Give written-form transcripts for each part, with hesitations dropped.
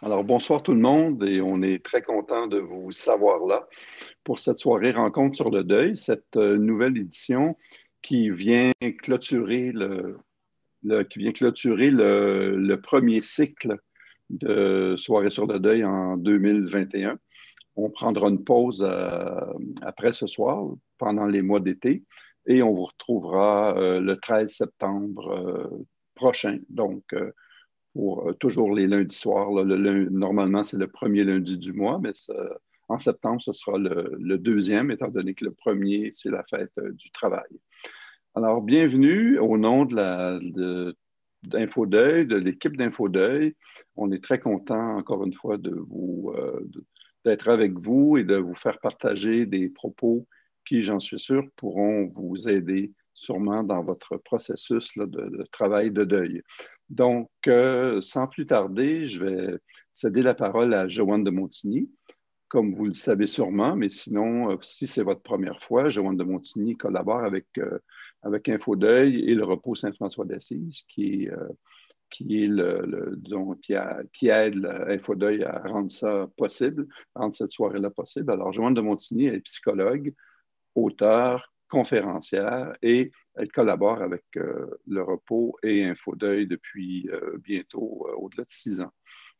Alors, bonsoir tout le monde et on est très content de vous savoir là pour cette soirée Rencontre sur le deuil, cette nouvelle édition qui vient clôturer le premier cycle de Soirée sur le deuil en 2021. On prendra une pause après ce soir, pendant les mois d'été, et on vous retrouvera le 13 septembre prochain. Donc, pour toujours les lundis soirs. Là, normalement, c'est le premier lundi du mois, mais en septembre, ce sera le deuxième, étant donné que le premier, c'est la fête du travail. Alors, bienvenue au nom d'InfoDeuil, de l'équipe d'InfoDeuil. On est très content, encore une fois, d'être avec vous et de vous faire partager des propos qui, j'en suis sûr, pourront vous aider sûrement dans votre processus là, de travail de deuil. Donc, sans plus tarder, je vais céder la parole à Joanne de Montigny. Comme vous le savez sûrement, mais sinon, si c'est votre première fois, Joanne de Montigny collabore avec InfoDeuil et le Repos Saint-François d'Assise, qui aide InfoDeuil à rendre ça possible, à rendre cette soirée-là possible. Alors, Joanne de Montigny est psychologue, auteure, conférencière et elle collabore avec le Repos et InfoDeuil depuis bientôt au-delà de 6 ans.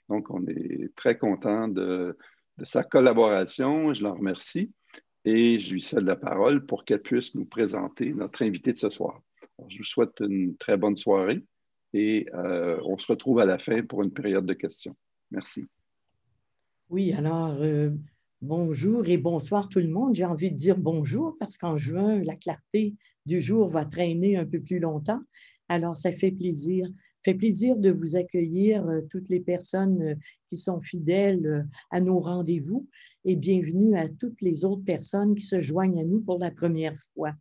Donc, on est très content de sa collaboration. Je l'en remercie et je lui cède la parole pour qu'elle puisse nous présenter notre invité de ce soir. Alors, je vous souhaite une très bonne soirée et on se retrouve à la fin pour une période de questions. Merci. Oui, alors bonjour et bonsoir tout le monde. J'ai envie de dire bonjour parce qu'en juin, la clarté du jour va traîner un peu plus longtemps. Alors, ça fait plaisir. Fait plaisir de vous accueillir, toutes les personnes qui sont fidèles à nos rendez-vous et bienvenue à toutes les autres personnes qui se joignent à nous pour la première fois.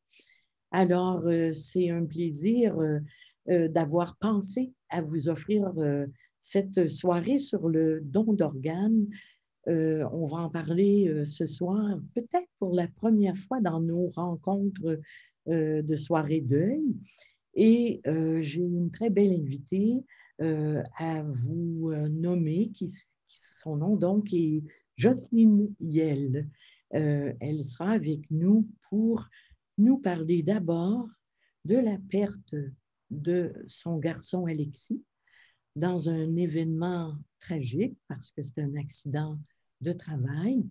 Alors, c'est un plaisir d'avoir pensé à vous offrir cette soirée sur le don d'organes. On va en parler ce soir, peut-être pour la première fois dans nos rencontres de soirée deuil. Et j'ai une très belle invitée à vous nommer, son nom donc est Jocelyne Yelle. Elle sera avec nous pour nous parler d'abord de la perte de son garçon Alexis dans un événement tragique parce que c'est un accident de travail.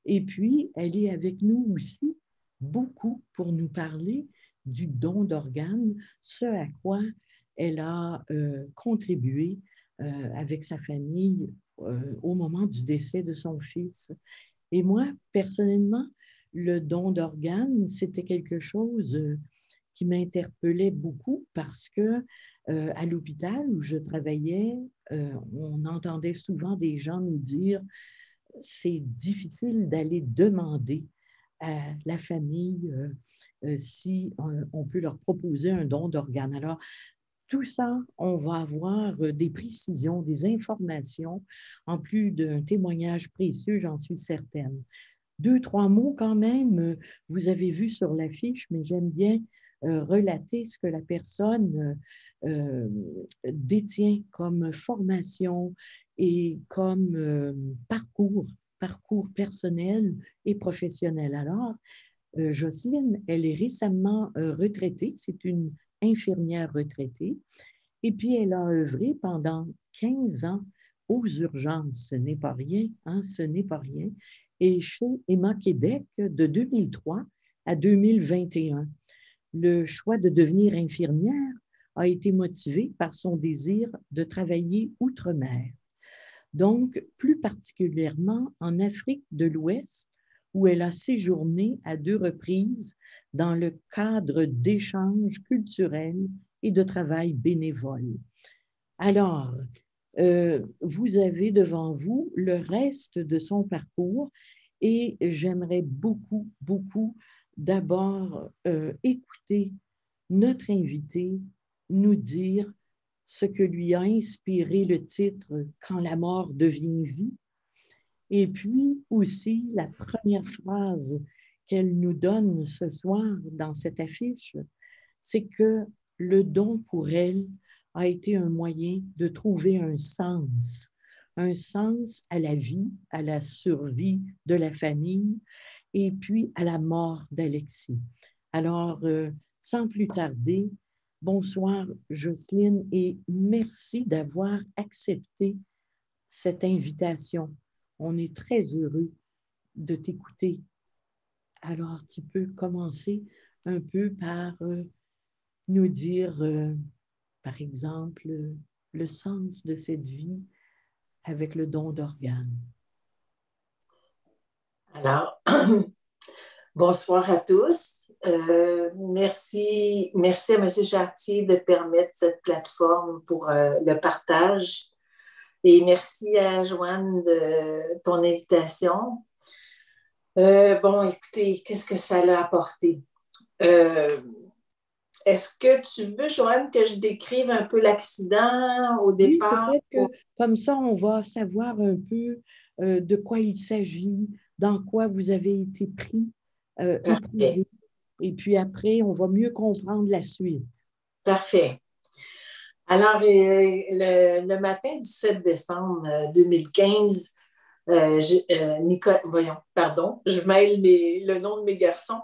Et puis, elle est avec nous aussi beaucoup pour nous parler du don d'organes, ce à quoi elle a contribué avec sa famille au moment du décès de son fils. Et moi, personnellement, le don d'organes, c'était quelque chose qui m'interpellait beaucoup parce que à l'hôpital où je travaillais, on entendait souvent des gens nous dire c'est difficile d'aller demander à la famille si on peut leur proposer un don d'organes. Alors, tout ça, on va avoir des précisions, des informations, en plus d'un témoignage précieux, j'en suis certaine. 2, 3 mots quand même, vous avez vu sur l'affiche, mais j'aime bien relater ce que la personne détient comme formation et comme parcours personnel et professionnel. Alors, Jocelyne, elle est récemment retraitée, c'est une infirmière retraitée, et puis elle a œuvré pendant 15 ans aux urgences. Ce n'est pas rien, hein, ce n'est pas rien. Et chez Emma Québec, de 2003 à 2021. Le choix de devenir infirmière a été motivé par son désir de travailler outre-mer. Donc, plus particulièrement en Afrique de l'Ouest, où elle a séjourné à 2 reprises dans le cadre d'échanges culturels et de travail bénévole. Alors, vous avez devant vous le reste de son parcours et j'aimerais beaucoup, beaucoup d'abord écouter notre invité nous dire ce que lui a inspiré le titre « Quand la mort devient vie ». Et puis aussi la première phrase qu'elle nous donne ce soir dans cette affiche, c'est que le don pour elle a été un moyen de trouver un sens un sens à la vie, à la survie de la famille et puis à la mort d'Alexis. Alors, sans plus tarder, bonsoir Jocelyne et merci d'avoir accepté cette invitation. On est très heureux de t'écouter. Alors, tu peux commencer un peu par nous dire, par exemple, le sens de cette vie avec le don d'organes. Alors, bonsoir à tous. Merci à M. Chartier de permettre cette plateforme pour le partage. Et merci à Joanne de ton invitation. Bon, écoutez, qu'est-ce que ça l'a apporté? Est-ce que tu veux, Joanne, que je décrive un peu l'accident au départ? Oui, peut-être que comme ça, on va savoir un peu de quoi il s'agit, dans quoi vous avez été pris, éprouvé. Et puis après, on va mieux comprendre la suite. Parfait. Alors, le matin du 7 décembre 2015, je mêle le nom de mes garçons.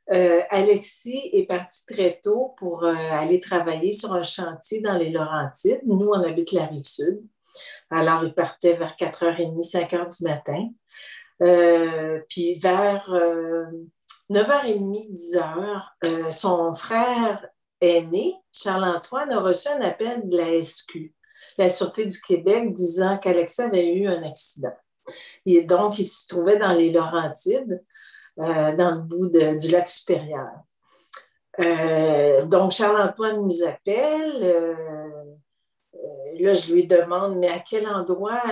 Alexis est parti très tôt pour aller travailler sur un chantier dans les Laurentides. Nous, on habite la Rive-Sud. Alors, il partait vers 4h30, 5h du matin. Puis vers 9h30, 10h, son frère aîné, Charles-Antoine, a reçu un appel de la SQ, la Sûreté du Québec, disant qu'Alexis avait eu un accident. Et donc, il se trouvait dans les Laurentides, dans le bout du lac supérieur. Donc, Charles-Antoine nous appelle. Là, je lui demande, mais à quel endroit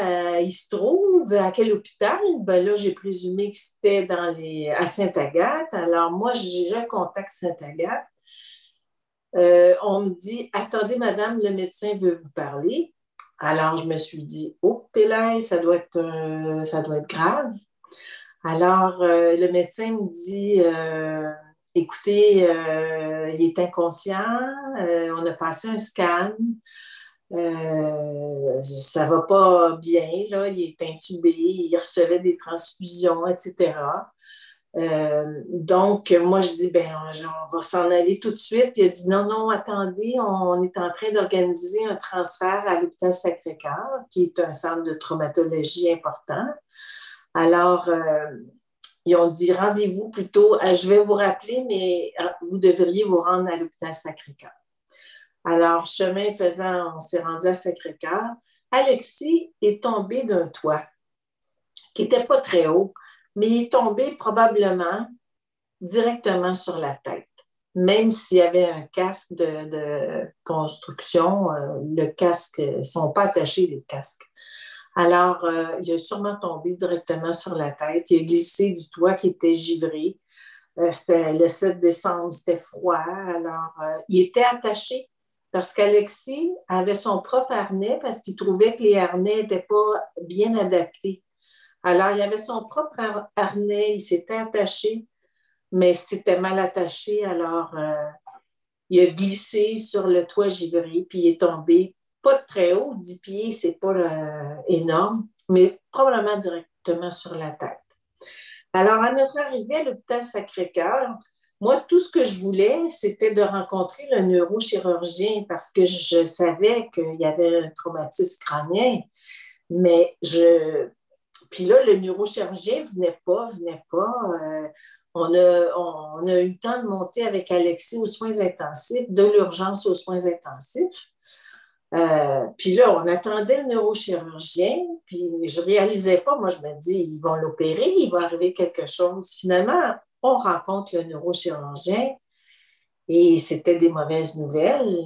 il se trouve? À quel hôpital? Ben là, j'ai présumé que c'était à Sainte-Agathe. Alors, moi, je contacte Sainte-Agathe. On me dit, attendez, madame, le médecin veut vous parler. Alors, je me suis dit, oh, Pélaï, ça doit être grave. Alors, le médecin me dit, écoutez, il est inconscient, on a passé un scan, ça ne va pas bien, là, il est intubé, il recevait des transfusions, etc. Donc, moi, je dis, on va s'en aller tout de suite. Il a dit, non, attendez, on est en train d'organiser un transfert à l'hôpital Sacré-Cœur, qui est un centre de traumatologie important. Alors, ils ont dit, rendez-vous plutôt, je vais vous rappeler, mais vous devriez vous rendre à l'hôpital Sacré-Cœur. Alors, chemin faisant, on s'est rendu à Sacré-Cœur. Alexis est tombé d'un toit qui n'était pas très haut, mais il est tombé probablement directement sur la tête. Même s'il y avait un casque de construction, le casque, ils ne sont pas attachés, les casques. Alors, il a sûrement tombé directement sur la tête. Il a glissé du toit qui était givré. C'était le 7 décembre, c'était froid. Alors, il était attaché parce qu'Alexis avait son propre harnais parce qu'il trouvait que les harnais n'étaient pas bien adaptés. Alors, il avait son propre harnais, il s'était attaché, mais c'était mal attaché. Alors, il a glissé sur le toit givré, puis il est tombé pas très haut, 10 pieds, c'est pas énorme, mais probablement directement sur la tête. Alors, à notre arrivée à l'hôpital Sacré-Cœur, moi, tout ce que je voulais, c'était de rencontrer le neurochirurgien parce que je savais qu'il y avait un traumatisme crânien, mais Puis là, le neurochirurgien venait pas. On a eu le temps de monter avec Alexis aux soins intensifs, de l'urgence aux soins intensifs. Puis là, on attendait le neurochirurgien, puis je ne réalisais pas. Moi, je me dis, ils vont l'opérer, il va arriver quelque chose. Finalement, on rencontre le neurochirurgien et c'était des mauvaises nouvelles.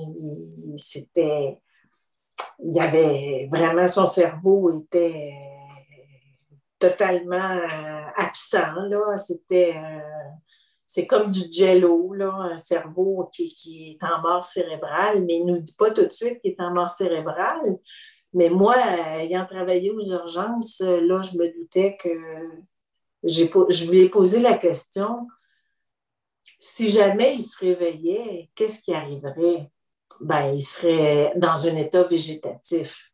Il y avait vraiment, son cerveau était totalement absent, là. C'est comme du jello, là, un cerveau qui est en mort cérébrale, mais il ne nous dit pas tout de suite qu'il est en mort cérébrale. Mais moi, ayant travaillé aux urgences, là, je me doutais que je lui ai posé la question, si jamais il se réveillait, qu'est-ce qui arriverait? Ben, il serait dans un état végétatif.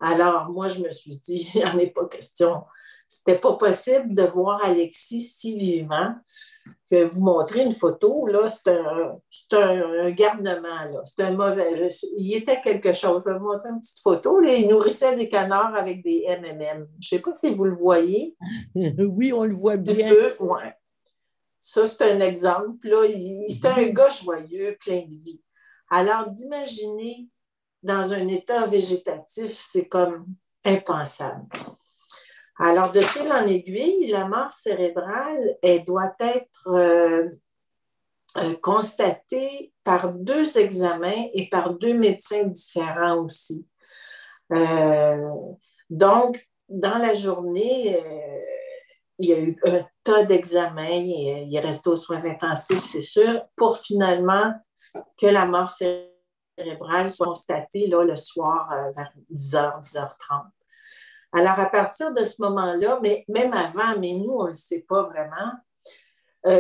Alors, moi, je me suis dit, il n'y en est pas question. C'était pas possible de voir Alexis si vivant. Je vais vous montrer une photo, là, c'est un garnement, là. C'est un mauvais... Il était quelque chose. Je vais vous montrer une petite photo. Là, il nourrissait des canards avec des M&M. Je ne sais pas si vous le voyez. Oui, on le voit bien. Ouais. Ça, c'est un exemple. Là. C'était un gars joyeux, plein de vie. Alors, d'imaginer dans un état végétatif, c'est comme impensable. Alors, de fil en aiguille, la mort cérébrale, elle doit être constatée par 2 examens et par 2 médecins différents aussi. Donc, dans la journée, il y a eu un tas d'examens, il est resté aux soins intensifs, c'est sûr, pour finalement que la mort cérébrale soit constatée là, le soir vers 10h, 10h30. Alors, à partir de ce moment-là, mais même avant, mais nous, on ne le sait pas vraiment,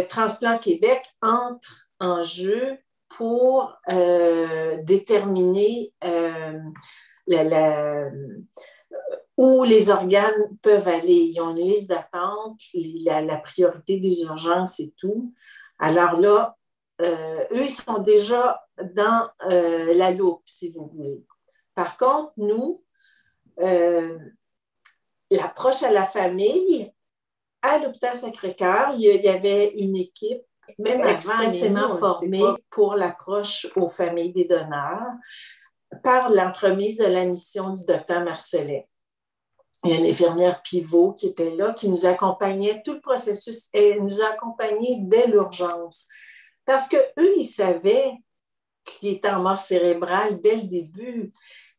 Transplant Québec entre en jeu pour déterminer où les organes peuvent aller. Ils ont une liste d'attente, la priorité des urgences et tout. Alors là, eux, ils sont déjà dans la loupe, si vous voulez. Par contre, nous, l'approche à la famille, à l'hôpital Sacré-Cœur, il y avait une équipe, même expressément formée pour l'approche aux familles des donneurs, par l'entremise de la mission du docteur Marcelet. Il y a une infirmière pivot qui était là, qui nous accompagnait tout le processus et nous a accompagnés dès l'urgence. Parce qu'eux, ils savaient qu'il était en mort cérébrale dès le début,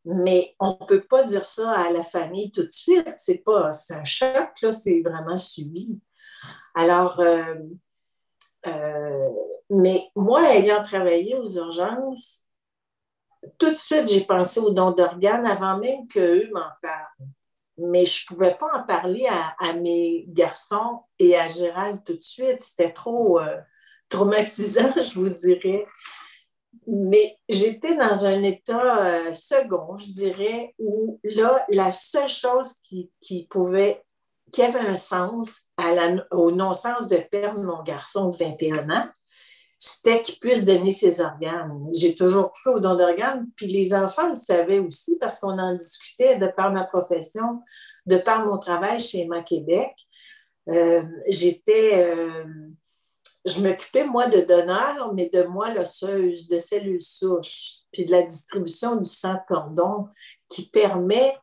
mais on ne peut pas dire ça à la famille tout de suite. C'est un choc, là, c'est vraiment subi. Alors, mais moi, ayant travaillé aux urgences, tout de suite, j'ai pensé aux dons d'organes avant même qu'eux m'en parlent. Mais je ne pouvais pas en parler à mes garçons et à Gérald tout de suite. C'était trop traumatisant, je vous dirais. Mais j'étais dans un état second, je dirais, où là, la seule chose qui avait un sens au non-sens de perdre mon garçon de 21 ans, c'était qu'il puisse donner ses organes. J'ai toujours cru au don d'organes, puis les enfants le savaient aussi parce qu'on en discutait de par ma profession, de par mon travail chez Emma Québec. Je m'occupais, moi, de donneurs, mais de moelle osseuse, de cellules souches, puis de la distribution du sang de cordon qui permet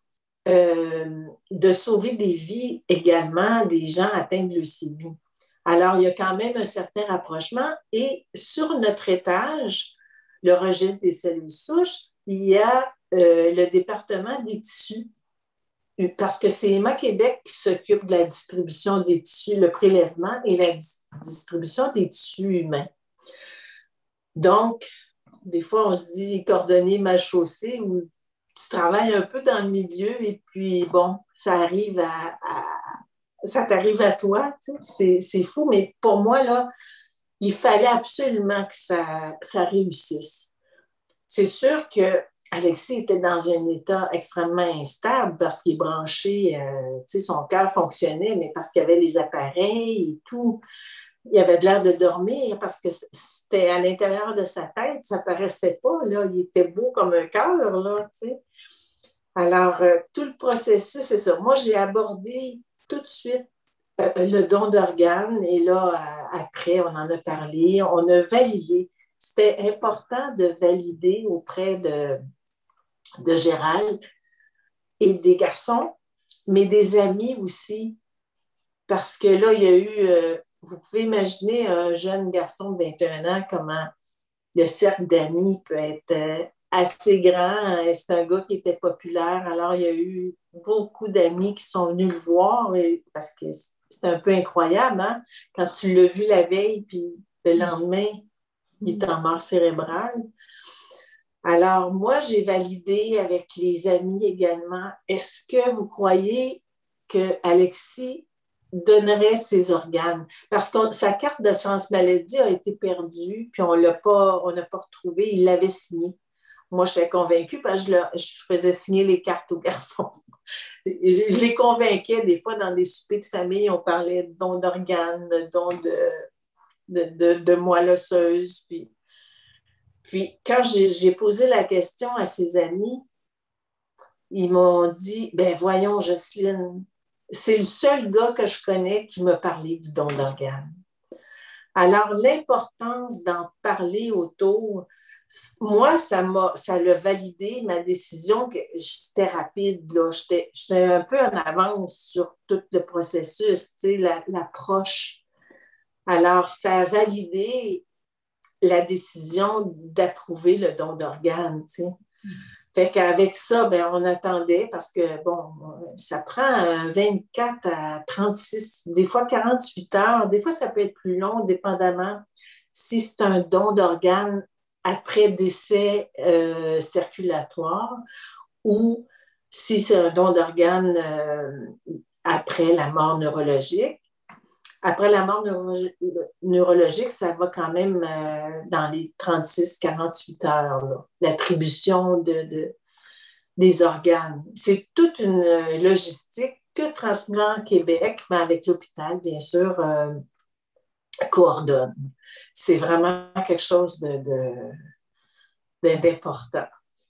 de sauver des vies également des gens atteints de leucémie. Alors, il y a quand même un certain rapprochement. Et sur notre étage, le registre des cellules souches, il y a le département des tissus. Parce que c'est Emma Québec qui s'occupe de la distribution des tissus, le prélèvement et la distribution des tissus humains. Donc, des fois, on se dit cordonnier mal chaussé ou tu travailles un peu dans le milieu et puis, bon, ça t'arrive à toi, tu sais, c'est fou, mais pour moi, là, il fallait absolument que ça réussisse. C'est sûr que Alexis était dans un état extrêmement instable parce qu'il est branché, tu sais, son cœur fonctionnait, mais parce qu'il y avait les appareils et tout. Il avait de l'air de dormir parce que c'était à l'intérieur de sa tête, ça ne paraissait pas, là. Il était beau comme un cœur, là, tu sais. Alors, tout le processus, c'est ça. Moi, j'ai abordé tout de suite le don d'organes et là, après, on en a parlé, on a validé. C'était important de valider auprès de Gérald et des garçons, mais des amis aussi. Parce que là, il y a eu, vous pouvez imaginer un jeune garçon de 21 ans, comment le cercle d'amis peut être assez grand. C'est un gars qui était populaire. Alors, il y a eu beaucoup d'amis qui sont venus le voir parce que c'est un peu incroyable, hein? Quand tu l'as vu la veille, puis le lendemain, il est en mort cérébrale. Alors, moi, j'ai validé avec les amis également. Est-ce que vous croyez que Alexis donnerait ses organes? Parce que sa carte d'assurance maladie a été perdue, puis on n'a pas retrouvé. Il l'avait signé. moi, j'étais convaincue parce que je faisais signer les cartes aux garçons. Je les convainquais des fois dans des soupers de famille, on parlait de dons d'organes, de dons de moelle osseuse. Puis quand j'ai posé la question à ses amis, ils m'ont dit, ben voyons, Jocelyne, c'est le seul gars que je connais qui m'a parlé du don d'organes. Alors, l'importance d'en parler autour, moi, ça l'a validé ma décision que c'était rapide. Là. J'étais un peu en avance sur tout le processus, tu sais, l'approche. Alors, ça a validé la décision d'approuver le don d'organes, tu sais. Fait qu'avec ça, ben, on attendait parce que, bon, ça prend 24 à 36, des fois 48 heures. Des fois, ça peut être plus long, dépendamment si c'est un don d'organes après décès circulatoire ou si c'est un don d'organes après la mort neurologique. Après la mort neurologique, ça va quand même dans les 36-48 heures, l'attribution des organes. C'est toute une logistique que Transplant Québec, mais avec l'hôpital, bien sûr, coordonne. C'est vraiment quelque chose d'important.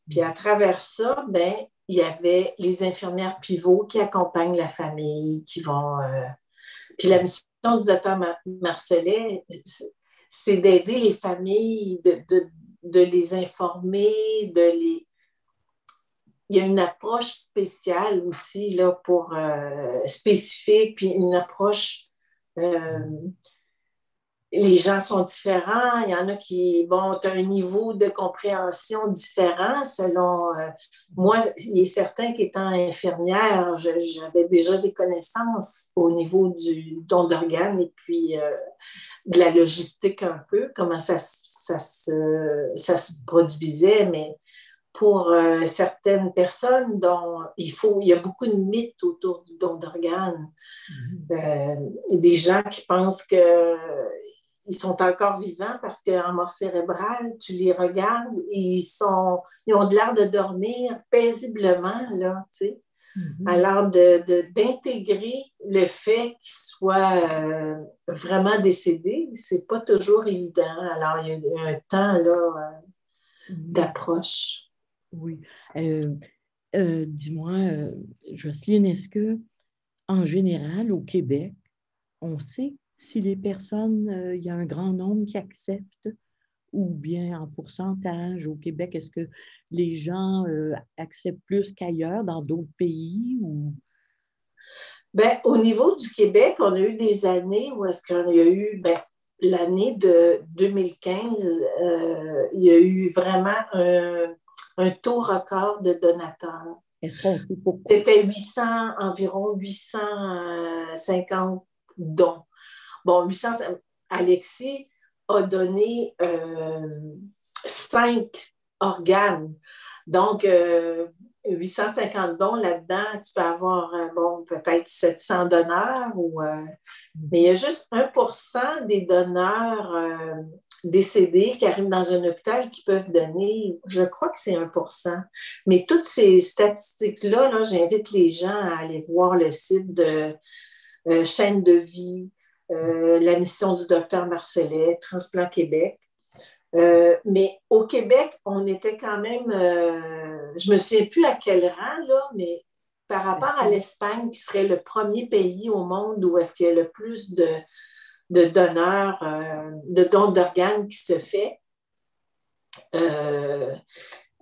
Puis à travers ça, ben, il y avait les infirmières pivots qui accompagnent la famille, qui vont... Puis la mission du docteur Marcelet, c'est d'aider les familles, de les informer, Il y a une approche spéciale aussi là, pour spécifique, puis une approche... les gens sont différents. Il y en a qui, bon, ont un niveau de compréhension différent selon... moi, il est certain qu'étant infirmière, j'avais déjà des connaissances au niveau du don d'organes et puis de la logistique un peu, comment ça se produisait, mais pour certaines personnes dont il y a beaucoup de mythes autour du don d'organes. Des gens qui pensent que ils sont encore vivants parce qu'en mort cérébrale, tu les regardes et ils ont de l'air de dormir paisiblement, là, tu sais. Alors, d'intégrer le fait qu'ils soient vraiment décédés, c'est pas toujours évident. Alors, il y a un temps, là, d'approche. Oui. Dis-moi, Jocelyne, est-ce que, en général, au Québec, on sait si les personnes, il y a un grand nombre qui acceptent ou bien en pourcentage au Québec, est-ce que les gens acceptent plus qu'ailleurs dans d'autres pays? Ou... Ben, au niveau du Québec, on a eu des années où est-ce qu'il y a eu, ben, l'année de 2015, il y a eu vraiment un taux record de donateurs. Est-ce qu'on sait pourquoi? C'était environ 850 dons. Bon, Alexis a donné 5 organes. Donc, 850 dons là-dedans, tu peux avoir, bon, peut-être 700 donneurs. Mais il y a juste 1% des donneurs décédés qui arrivent dans un hôpital qui peuvent donner, je crois que c'est 1%. Mais toutes ces statistiques-là, là, j'invite les gens à aller voir le site de Chaîne de vie, la mission du docteur Marcelet, Transplant Québec. Mais au Québec, on était quand même, je ne me souviens plus à quel rang, là, mais par rapport à l'Espagne, qui serait le premier pays au monde où est-ce qu'il y a le plus de donneurs, de dons d'organes qui se fait,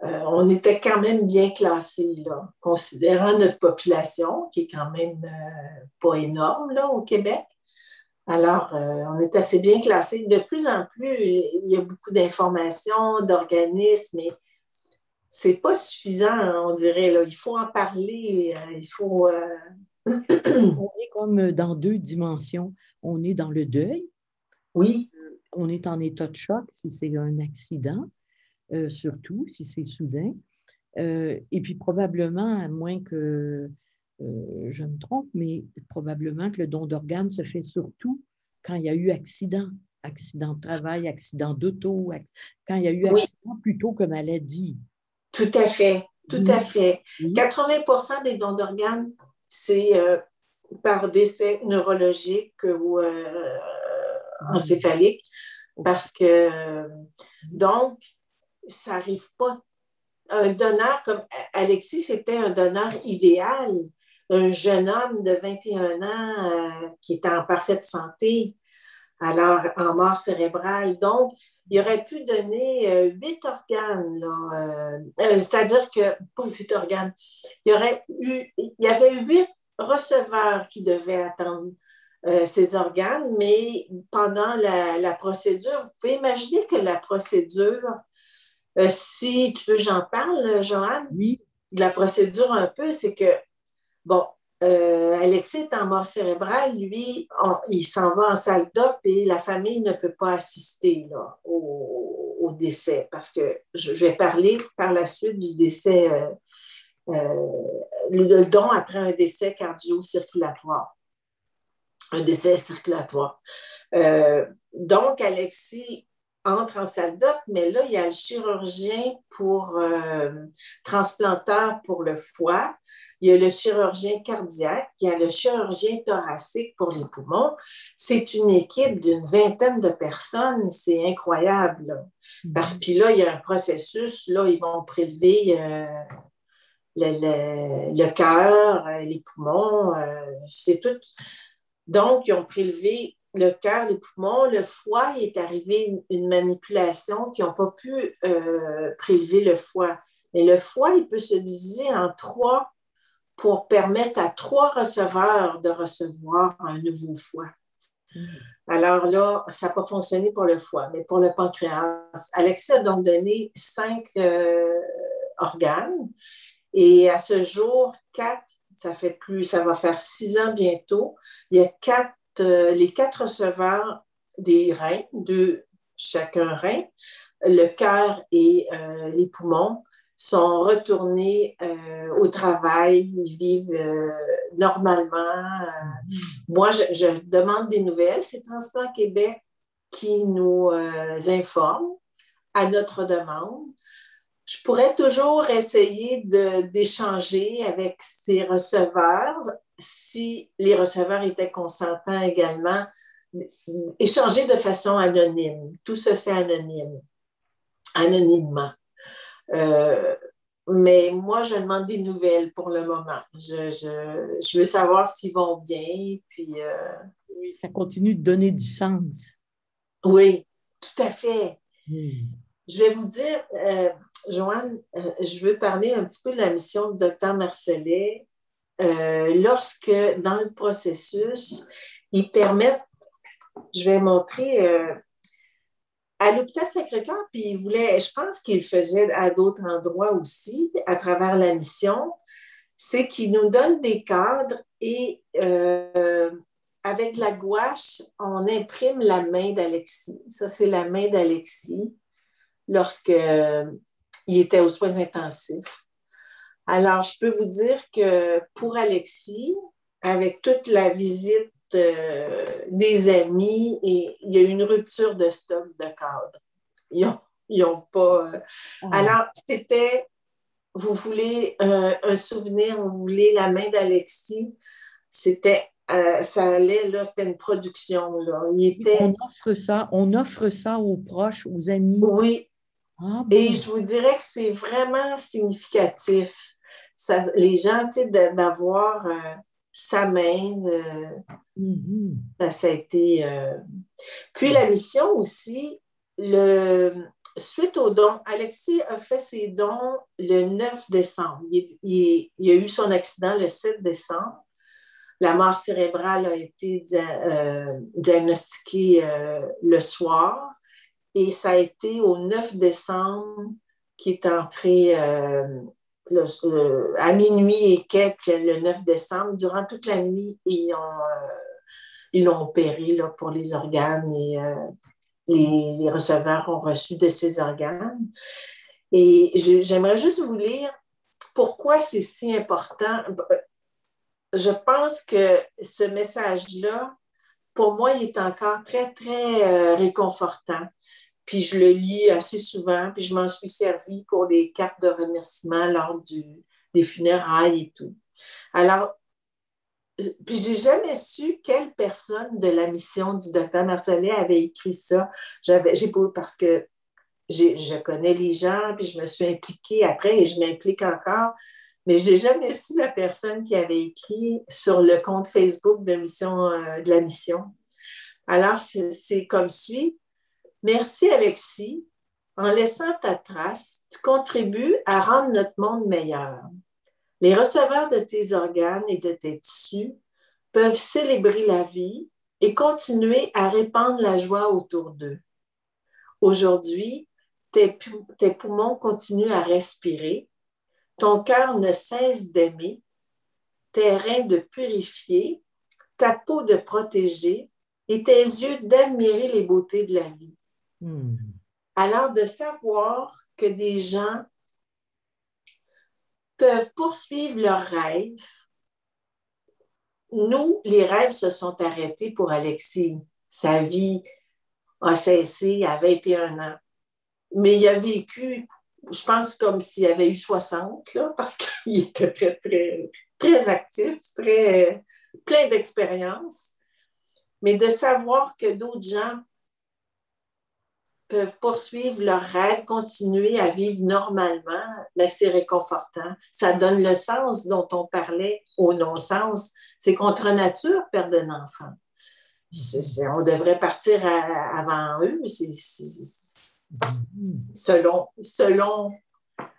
on était quand même bien classés, là, considérant notre population, qui est quand même pas énorme là, au Québec. Alors, on est assez bien classés. De plus en plus, il y a beaucoup d'informations, d'organismes, mais c'est pas suffisant, on dirait. Là. Il faut en parler, il faut... On est comme dans 2 dimensions. On est dans le deuil. Oui. On est en état de choc si c'est un accident, surtout si c'est soudain. Et puis probablement, à moins que je me trompe, mais probablement que le don d'organes se fait surtout quand il y a eu accident de travail, accident d'auto, quand il y a eu accident plutôt que maladie. Tout à fait, tout à fait. Oui. 80% des dons d'organes, c'est par décès neurologique ou encéphalique, parce que, donc, ça n'arrive pas. Un donneur comme Alexis, c'était un donneur idéal, un jeune homme de 21 ans qui était en parfaite santé, alors en mort cérébrale. Donc, il aurait pu donner 8 organes, là, c'est-à-dire que, pas 8 organes, il y avait 8 receveurs qui devaient attendre ces organes, mais pendant la procédure, vous pouvez imaginer que la procédure, si tu veux, j'en parle, Joanne, Oui. de la procédure un peu, c'est que, bon, Alexis est en mort cérébrale, lui, il s'en va en salle d'op et la famille ne peut pas assister là, au décès parce que je vais parler par la suite du décès, le don après un décès cardio-circulatoire, un décès circulatoire. Donc, Alexis entre en salle d'op, mais là, il y a le chirurgien transplanteur pour le foie, il y a le chirurgien cardiaque, il y a le chirurgien thoracique pour les poumons. C'est une équipe d'une vingtaine de personnes, c'est incroyable. Là. Parce que là, il y a un processus, là, ils vont prélever le cœur, les poumons, c'est tout. Donc, ils ont prélevé le cœur, les poumons, le foie, il est arrivé une manipulation qui n'ont pas pu prélever le foie. Mais le foie, il peut se diviser en 3 pour permettre à 3 receveurs de recevoir un nouveau foie. Alors là, ça n'a pas fonctionné pour le foie, mais pour le pancréas. Alexis a donc donné 5 organes et à ce jour, 4, ça va faire 6 ans bientôt, il y a les 4 receveurs des reins, 2 chacun rein, le cœur et les poumons sont retournés au travail, ils vivent normalement. Moi, je demande des nouvelles. C'est Transplant Québec qui nous informe à notre demande. Je pourrais toujours essayer d'échanger avec ces receveurs, si les receveurs étaient consentants également, échanger de façon anonyme. Tout se fait anonymement. Mais moi, je demande des nouvelles pour le moment. Je veux savoir s'ils vont bien. Puis, oui, ça continue de donner du sens. Oui, tout à fait. Oui. Je vais vous dire, Joanne, je veux parler un petit peu de la mission du docteur Marcelet. Lorsque, dans le processus, ils permettent, je vais montrer, à l'hôpital Sacré-Cœur, puis je pense qu'il le faisait à d'autres endroits aussi, à travers la mission, c'est qu'ils nous donnent des cadres et avec la gouache, on imprime la main d'Alexis. Ça, c'est la main d'Alexis lorsqu'il était aux soins intensifs. Alors, je peux vous dire que pour Alexis, avec toute la visite des amis, et il y a eu une rupture de stock de cadres. Ils ont pas... Alors, c'était, vous voulez un souvenir, vous voulez la main d'Alexis, c'était... ça allait, là, c'était une production. Là. On offre ça aux proches, aux amis. Oui. Ah, bon. Et je vous dirais que c'est vraiment significatif. Les gens, tu sais, d'avoir sa main, ça a été... Puis la mission aussi, suite aux dons, Alexis a fait ses dons le 9 décembre. Il a eu son accident le 7 décembre. La mort cérébrale a été diagnostiquée le soir et ça a été au 9 décembre qui est entré à minuit et quelques le 9 décembre. Durant toute la nuit, ils l'ont opéré là, pour les organes et les receveurs ont reçu de ces organes. Et j'aimerais juste vous lire pourquoi c'est si important. Je pense que ce message-là, pour moi, il est encore très, très réconfortant. puis je le lis assez souvent, puis je m'en suis servi pour les cartes de remerciement lors des funérailles et tout. Alors, puis j'ai jamais su quelle personne de la mission du docteur Marcellet avait écrit ça. Parce que je connais les gens, puis je me suis impliquée après et je m'implique encore, mais je n'ai jamais su la personne qui avait écrit sur le compte Facebook de la mission. Alors, c'est comme suit. Merci Alexis. En laissant ta trace, tu contribues à rendre notre monde meilleur. Les receveurs de tes organes et de tes tissus peuvent célébrer la vie et continuer à répandre la joie autour d'eux. Aujourd'hui, tes poumons continuent à respirer, ton cœur ne cesse d'aimer, tes reins de purifier, ta peau de protéger et tes yeux d'admirer les beautés de la vie. Alors, de savoir que des gens peuvent poursuivre leurs rêves. Nous, les rêves se sont arrêtés pour Alexis. Sa vie a cessé à 21 ans. Mais il a vécu, je pense, comme s'il avait eu 60, là, parce qu'il était très, très, très actif, très plein d'expérience. Mais de savoir que d'autres gens peuvent poursuivre leurs rêves, continuer à vivre normalement, ben, c'est réconfortant. Ça donne le sens dont on parlait au non-sens. C'est contre nature perdre un enfant. On devrait partir avant eux. Selon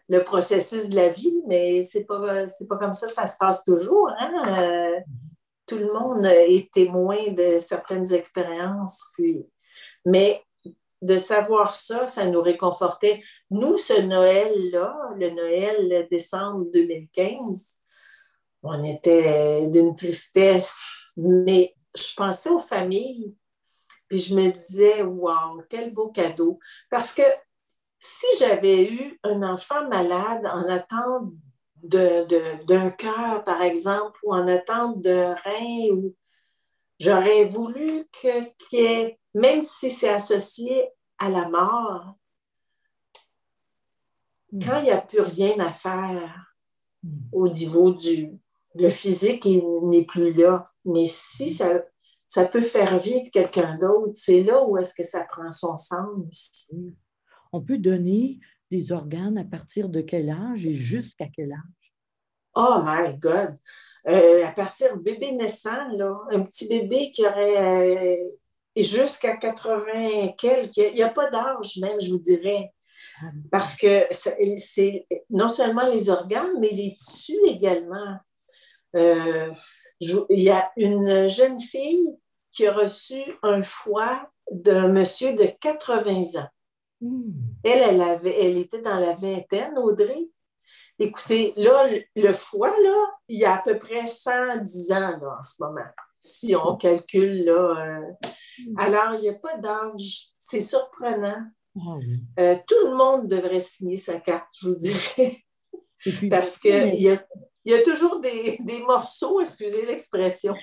le processus de la vie, mais c'est pas comme ça se passe toujours. Hein? Tout le monde est témoin de certaines expériences. Mais de savoir ça, ça nous réconfortait. Nous, ce Noël-là, le Noël décembre 2015, on était d'une tristesse, mais je pensais aux familles, puis je me disais, wow, quel beau cadeau. Parce que si j'avais eu un enfant malade en attente d'un cœur, par exemple, ou en attente d'un rein, j'aurais voulu qu'il y ait, même si c'est associé à la mort, quand il n'y a plus rien à faire au niveau le physique n'est plus là, mais si ça peut faire vivre quelqu'un d'autre, c'est là où est-ce que ça prend son sens. On peut donner des organes à partir de quel âge et jusqu'à quel âge? Oh my God! À partir de bébé naissant, là, un petit bébé qui aurait jusqu'à 80 quelques, il n'y a pas d'âge même, je vous dirais. Parce que c'est non seulement les organes, mais les tissus également. Il y a une jeune fille qui a reçu un foie d'un monsieur de 80 ans. Elle était dans la vingtaine, Audrey. Écoutez, là, le foie, là, il y a à peu près 110 ans là, en ce moment, si on calcule. Là, alors, il n'y a pas d'âge. C'est surprenant. Tout le monde devrait signer sa carte, je vous dirais. Parce qu'il y a toujours des morceaux, excusez l'expression,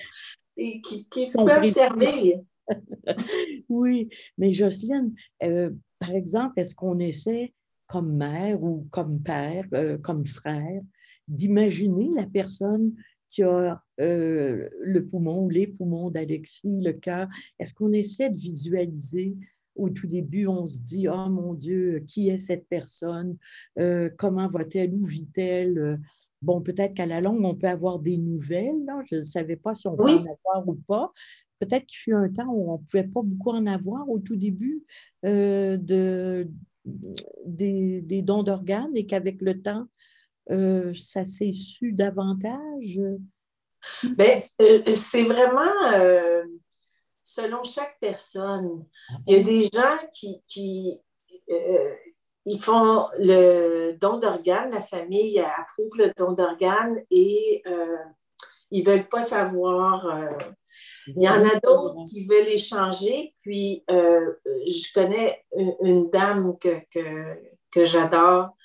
qui peuvent servir. Oui, mais Jocelyne, par exemple, est-ce qu'on essaie comme mère ou comme père, comme frère, d'imaginer la personne qui a le poumon ou les poumons d'Alexis, le cœur? Est-ce qu'on essaie de visualiser? Au tout début, on se dit, « Oh mon Dieu, qui est cette personne? Comment va-t-elle? Où vit-elle? » Bon, peut-être qu'à la longue, on peut avoir des nouvelles. Là. Je ne savais pas si on peut en avoir ou pas. Peut-être qu'il fut un temps où on ne pouvait pas beaucoup en avoir au tout début des dons d'organes et qu'avec le temps, ça s'est su davantage. Bien, c'est vraiment selon chaque personne. Il y a des gens qui ils font le don d'organes, la famille approuve le don d'organes et ils ne veulent pas savoir. Il y en a d'autres qui veulent échanger. Puis, je connais une dame que j'adore,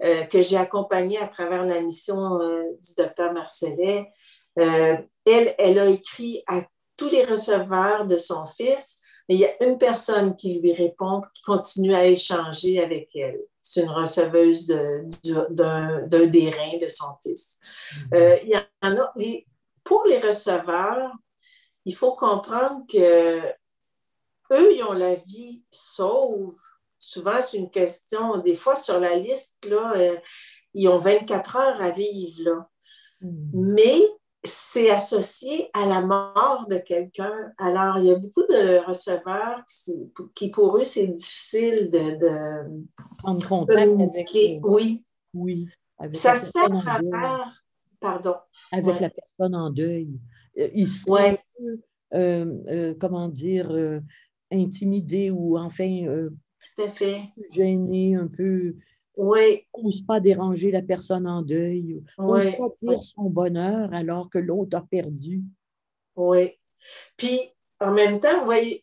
que j'ai accompagnée à travers la mission du docteur Marcellet. Elle a écrit à tous les receveurs de son fils mais il y a une personne qui lui répond, qui continue à échanger avec elle. C'est une receveuse d'un des reins de son fils. Il y en a, pour les receveurs, il faut comprendre que eux, ils ont la vie sauve. Souvent, c'est une question, des fois sur la liste, là, ils ont 24 heures à vivre, là. Mais c'est associé à la mort de quelqu'un. Alors, il y a beaucoup de receveurs qui pour eux, c'est difficile de prendre contact avec... Oui. Oui. Avec ça se fait à travers... Pardon. Avec la personne en deuil. Il serait un peu, comment dire, intimidé ou enfin... tout à fait. Gêné, un peu... Oui. N'ose pas déranger la personne en deuil. N'ose pas dire son bonheur alors que l'autre a perdu. Oui. Puis, en même temps, vous voyez,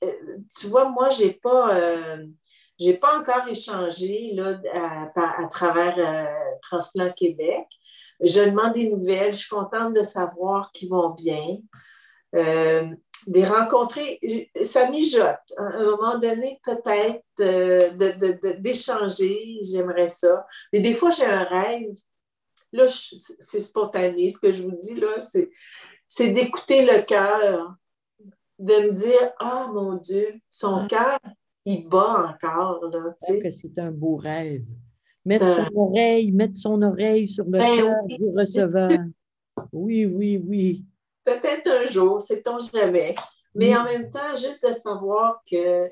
tu vois, moi, j'ai pas encore échangé là, à travers Transplant Québec. Je demande des nouvelles. Je suis contente de savoir qu'ils vont bien. Des rencontrer, ça mijote. À un moment donné, peut-être d'échanger, j'aimerais ça. Mais des fois, j'ai un rêve. Là, c'est spontané, ce que je vous dis, là, c'est d'écouter le cœur, de me dire, ah, mon Dieu, son cœur, il bat encore. Là, que c'est un beau rêve. Mettre son oreille sur le cœur du receveur. Oui, oui, oui. Peut-être un jour, sait-on jamais. Mais en même temps, juste de savoir que...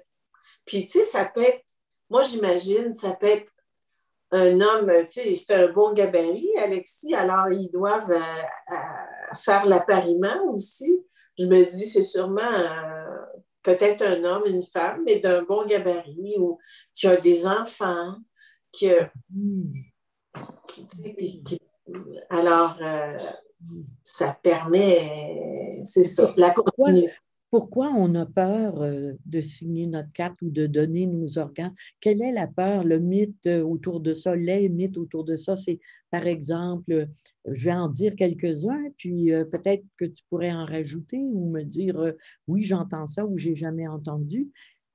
Puis, tu sais, ça peut être... Moi, j'imagine, ça peut être un homme, tu sais, c'est un bon gabarit, Alexis, alors ils doivent faire l'appariement aussi. Je me dis, c'est sûrement peut-être un homme, une femme, mais d'un bon gabarit ou qui a des enfants, alors, ça permet, c'est ça, la continuité. Pourquoi on a peur de signer notre carte ou de donner nos organes? Quelle est la peur, le mythe autour de ça? Les mythes autour de ça, c'est, par exemple, je vais en dire quelques-uns, puis peut-être que tu pourrais en rajouter ou me dire, oui, j'entends ça ou j'ai jamais entendu.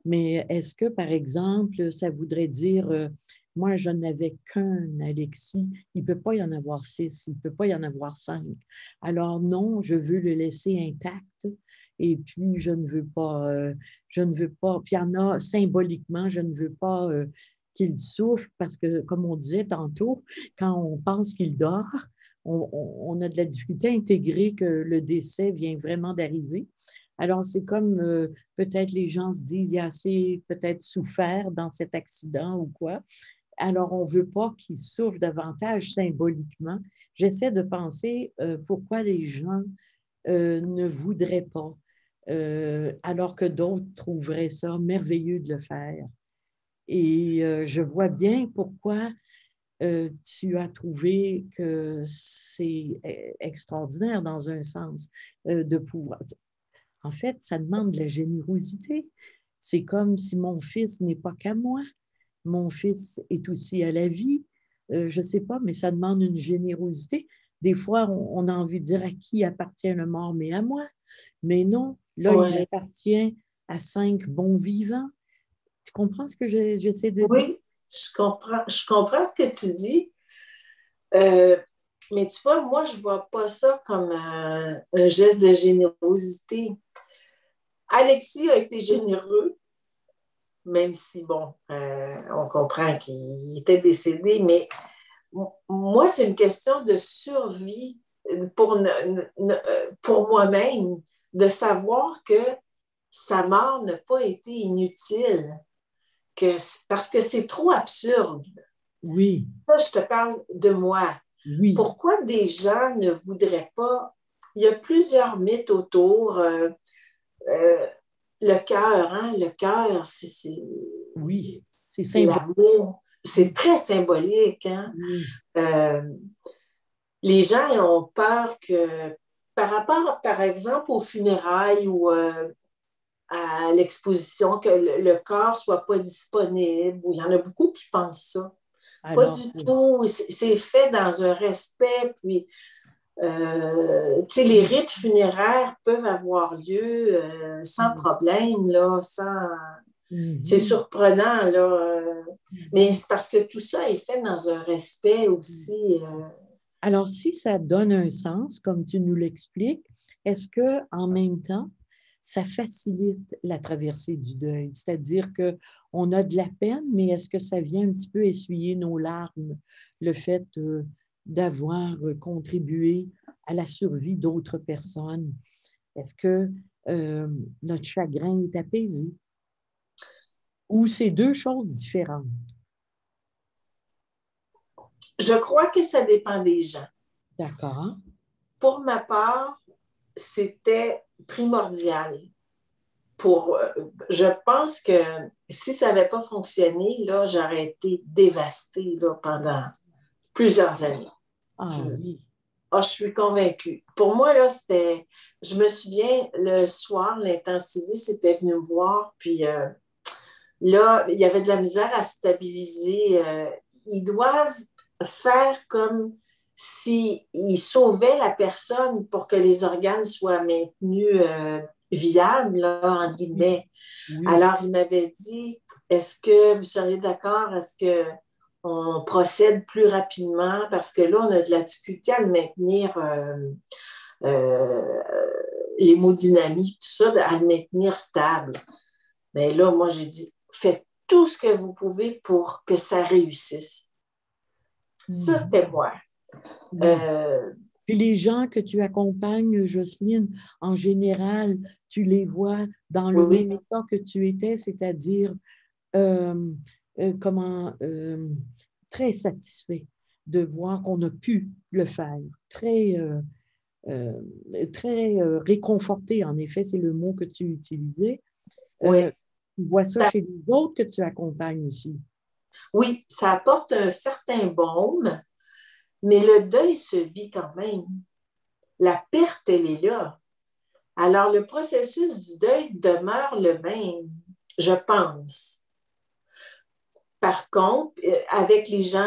Mais est-ce que, par exemple, ça voudrait dire, moi, je n'avais qu'un Alexis, il ne peut pas y en avoir 6, il ne peut pas y en avoir 5. Alors non, je veux le laisser intact. Et puis, je ne veux pas, puis il y en a symboliquement, je ne veux pas qu'il souffre parce que, comme on disait tantôt, quand on pense qu'il dort, on a de la difficulté à intégrer que le décès vient vraiment d'arriver. Alors, c'est comme peut-être les gens se disent, il y a assez peut-être souffert dans cet accident ou quoi. Alors, on ne veut pas qu'il souffre davantage symboliquement. J'essaie de penser pourquoi les gens ne voudraient pas. Alors que d'autres trouveraient ça merveilleux de le faire. Et je vois bien pourquoi tu as trouvé que c'est extraordinaire dans un sens de pouvoir. En fait, ça demande de la générosité. C'est comme si mon fils n'est pas qu'à moi. Mon fils est aussi à la vie. Je ne sais pas, mais ça demande une générosité. Des fois, on a envie de dire à qui appartient le mort, mais à moi. Mais non, là, il appartient à 5 bons vivants. Tu comprends ce que j'essaie de dire? Oui, je comprends ce que tu dis. Mais tu vois, moi, je ne vois pas ça comme un geste de générosité. Alexis a été généreux, même si, bon, on comprend qu'il était décédé, mais moi, c'est une question de survie pour moi-même, de savoir que sa mort n'a pas été inutile, parce que c'est trop absurde. Oui. Ça, je te parle de moi. Oui. Pourquoi des gens ne voudraient pas... Il y a plusieurs mythes autour. Le cœur, hein? Le cœur, c'est... Oui, c'est symbolique. L'amour. C'est très symbolique, hein? Oui. Les gens ont peur que, par rapport, par exemple, aux funérailles ou à l'exposition, que le corps ne soit pas disponible. Il y en a beaucoup qui pensent ça. Alors, pas du tout. C'est fait dans un respect. Puis, Tu sais, les rites funéraires peuvent avoir lieu sans problème, là, sans... C'est surprenant, là. Mais c'est parce que tout ça est fait dans un respect aussi. Alors, si ça donne un sens, comme tu nous l'expliques, est-ce qu'en même temps, ça facilite la traversée du deuil? C'est-à-dire qu'on a de la peine, mais est-ce que ça vient un petit peu essuyer nos larmes, le fait d'avoir contribué à la survie d'autres personnes? Est-ce que notre chagrin est apaisé? Ou c'est deux choses différentes? Je crois que ça dépend des gens. D'accord. Pour ma part, c'était primordial. Je pense que si ça n'avait pas fonctionné, là, j'aurais été dévastée là, pendant plusieurs années. Ah oui. Je suis convaincue. Pour moi, là, c'était... Je me souviens, le soir, l'intensiviste était venu me voir, puis là, il y avait de la misère à stabiliser. Ils doivent faire comme s'ils sauvaient la personne pour que les organes soient maintenus viables, là, entre guillemets. Oui. Alors, il m'avait dit, est-ce que vous seriez d'accord? Est-ce qu'on procède plus rapidement? Parce que là, on a de la difficulté à le maintenir, l'hémodynamique, tout ça, à le maintenir stable. Mais là, moi, j'ai dit, faites tout ce que vous pouvez pour que ça réussisse. Ça, c'était moi. Puis les gens que tu accompagnes, Jocelyne, en général, tu les vois dans le même état que tu étais, c'est-à-dire très satisfait de voir qu'on a pu le faire, très réconforté, en effet, c'est le mot que tu utilisais. Tu vois ça chez les autres que tu accompagnes aussi. Oui, ça apporte un certain baume, mais le deuil se vit quand même. La perte, elle est là. Alors, le processus du deuil demeure le même, je pense. Par contre, avec les gens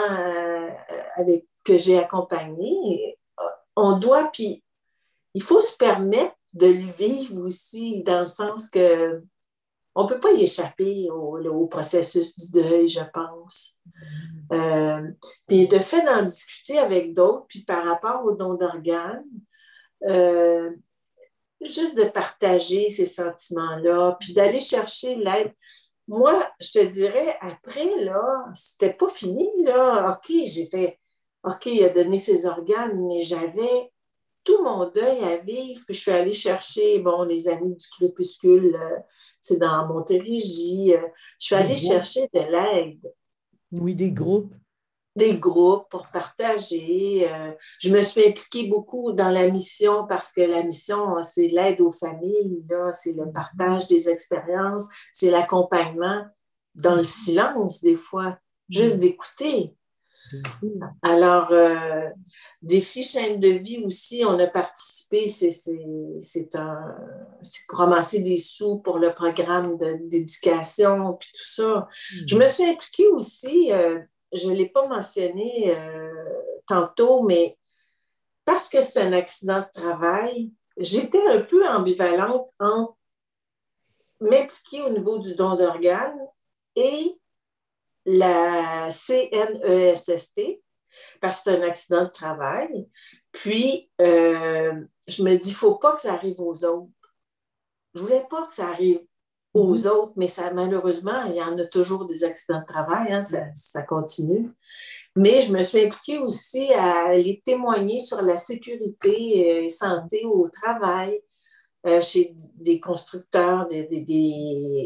que j'ai accompagnés, on doit, puis il faut se permettre de le vivre aussi, dans le sens que on ne peut pas y échapper au processus du deuil, je pense. Puis de fait d'en discuter avec d'autres, puis par rapport au don d'organes, juste de partager ces sentiments-là, puis d'aller chercher l'aide. Moi, je te dirais, après, là, c'était pas fini, là. OK, il a donné ses organes, mais j'avais tout mon deuil à vivre. Puis je suis allée chercher, les amis du crépuscule, c'est dans Montérégie. Je suis allée chercher de l'aide. Oui, des groupes. Des groupes pour partager. Je me suis impliquée beaucoup dans la mission parce que la mission, c'est l'aide aux familles, là, c'est le partage des expériences, c'est l'accompagnement dans le silence des fois, juste d'écouter. Alors, Défi chaîne de vie aussi, on a participé, c'est pour ramasser des sous pour le programme d'éducation, puis tout ça. Je me suis impliquée aussi, je ne l'ai pas mentionné tantôt, mais parce que c'est un accident de travail, j'étais un peu ambivalente entre m'impliquer au niveau du don d'organes et la CNESST, parce que c'est un accident de travail. Puis, je me dis, il ne faut pas que ça arrive aux autres. Je ne voulais pas que ça arrive aux autres, mais malheureusement, il y en a toujours des accidents de travail, hein, ça continue. Mais je me suis impliquée aussi à aller témoigner sur la sécurité et santé au travail chez des constructeurs, des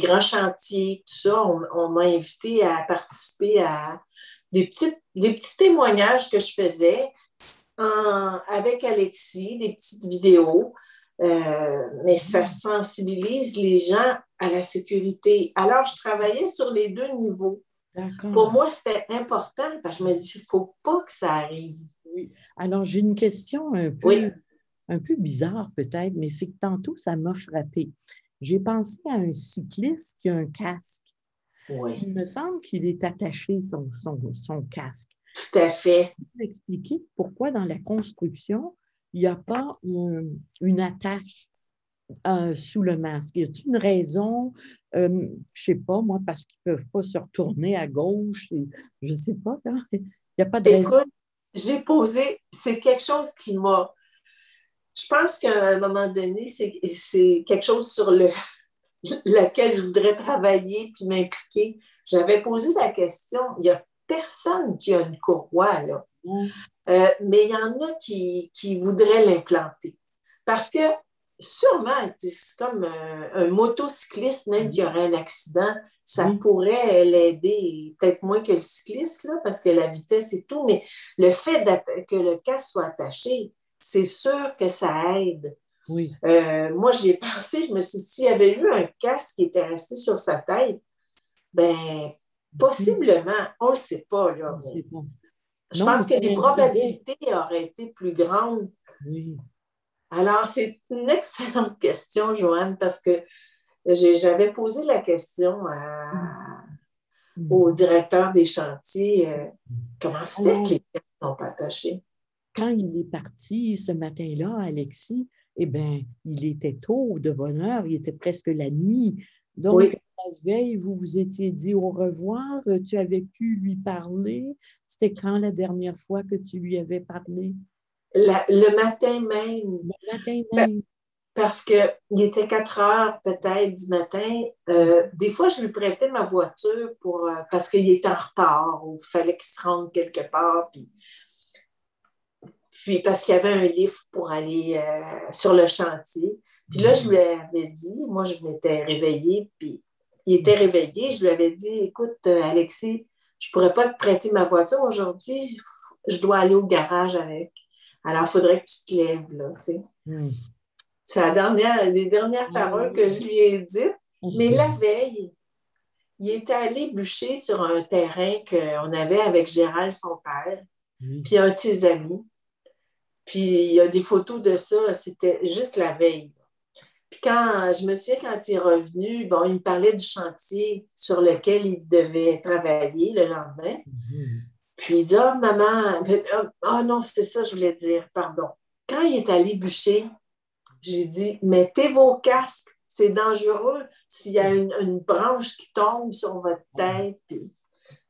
grands chantiers, tout ça. On m'a invité à participer à des petits témoignages que je faisais avec Alexis, des petites vidéos. Mais ça sensibilise les gens à la sécurité. Alors, je travaillais sur les deux niveaux. Pour moi, c'était important parce que je me dis, il ne faut pas que ça arrive. Oui. Alors, j'ai une question un peu bizarre peut-être, mais c'est que tantôt, ça m'a frappée. J'ai pensé à un cycliste qui a un casque. Oui. Il me semble qu'il est attaché, son casque. Tout à fait. Expliquer pourquoi dans la construction, il n'y a pas une attache sous le masque. Y a-t-il une raison? Je ne sais pas, moi, parce qu'ils ne peuvent pas se retourner à gauche. Je ne sais pas. Il n'y a pas de raison. Écoute, j'ai posé, c'est quelque chose qui m'a... Je pense qu'à un moment donné, c'est quelque chose sur laquelle je voudrais travailler puis m'impliquer. J'avais posé la question, il n'y a personne qui a une courroie, là. Mais il y en a qui voudraient l'implanter. Parce que sûrement, c'est comme un motocycliste, même qui aurait un accident, ça pourrait l'aider, peut-être moins que le cycliste, là, parce que la vitesse et tout, mais le fait que le casque soit attaché, c'est sûr que ça aide. Oui. Moi, j'y ai pensé, je me suis dit, s'il y avait eu un casque qui était resté sur sa tête, ben possiblement, on ne le sait pas, là. Je pense que les probabilités auraient été plus grandes. Oui. Alors, c'est une excellente question, Joanne, parce que j'avais posé la question au directeur des chantiers, comment se fait que les casques ne sont pas attachés? Quand il est parti ce matin-là, Alexis, eh bien, il était tôt, de bonne heure, il était presque la nuit. Donc, la veille, vous vous étiez dit au revoir, tu avais pu lui parler. C'était quand la dernière fois que tu lui avais parlé? Le matin même. Le matin même. Parce qu'il était 4 heures peut-être du matin. Des fois, je lui prêtais ma voiture parce qu'il était en retard ou il fallait qu'il se rende quelque part. Puis parce qu'il y avait un lift pour aller sur le chantier. Puis là, je lui avais dit, moi, je m'étais réveillée, puis il était réveillé. Je lui avais dit, écoute, Alexis, je ne pourrais pas te prêter ma voiture aujourd'hui. Je dois aller au garage avec. Alors, il faudrait que tu te lèves, là, tu sais. C'est les dernières paroles que je lui ai dites. Mais la veille, il était allé bûcher sur un terrain qu'on avait avec Gérald, son père, puis un de ses amis. Puis il y a des photos de ça, c'était juste la veille. Puis je me souviens, quand il est revenu, bon, il me parlait du chantier sur lequel il devait travailler le lendemain. Puis il dit, ah, maman, non, c'est ça, je voulais dire, pardon. Quand il est allé bûcher, j'ai dit, mettez vos casques, c'est dangereux s'il y a une branche qui tombe sur votre tête. Puis,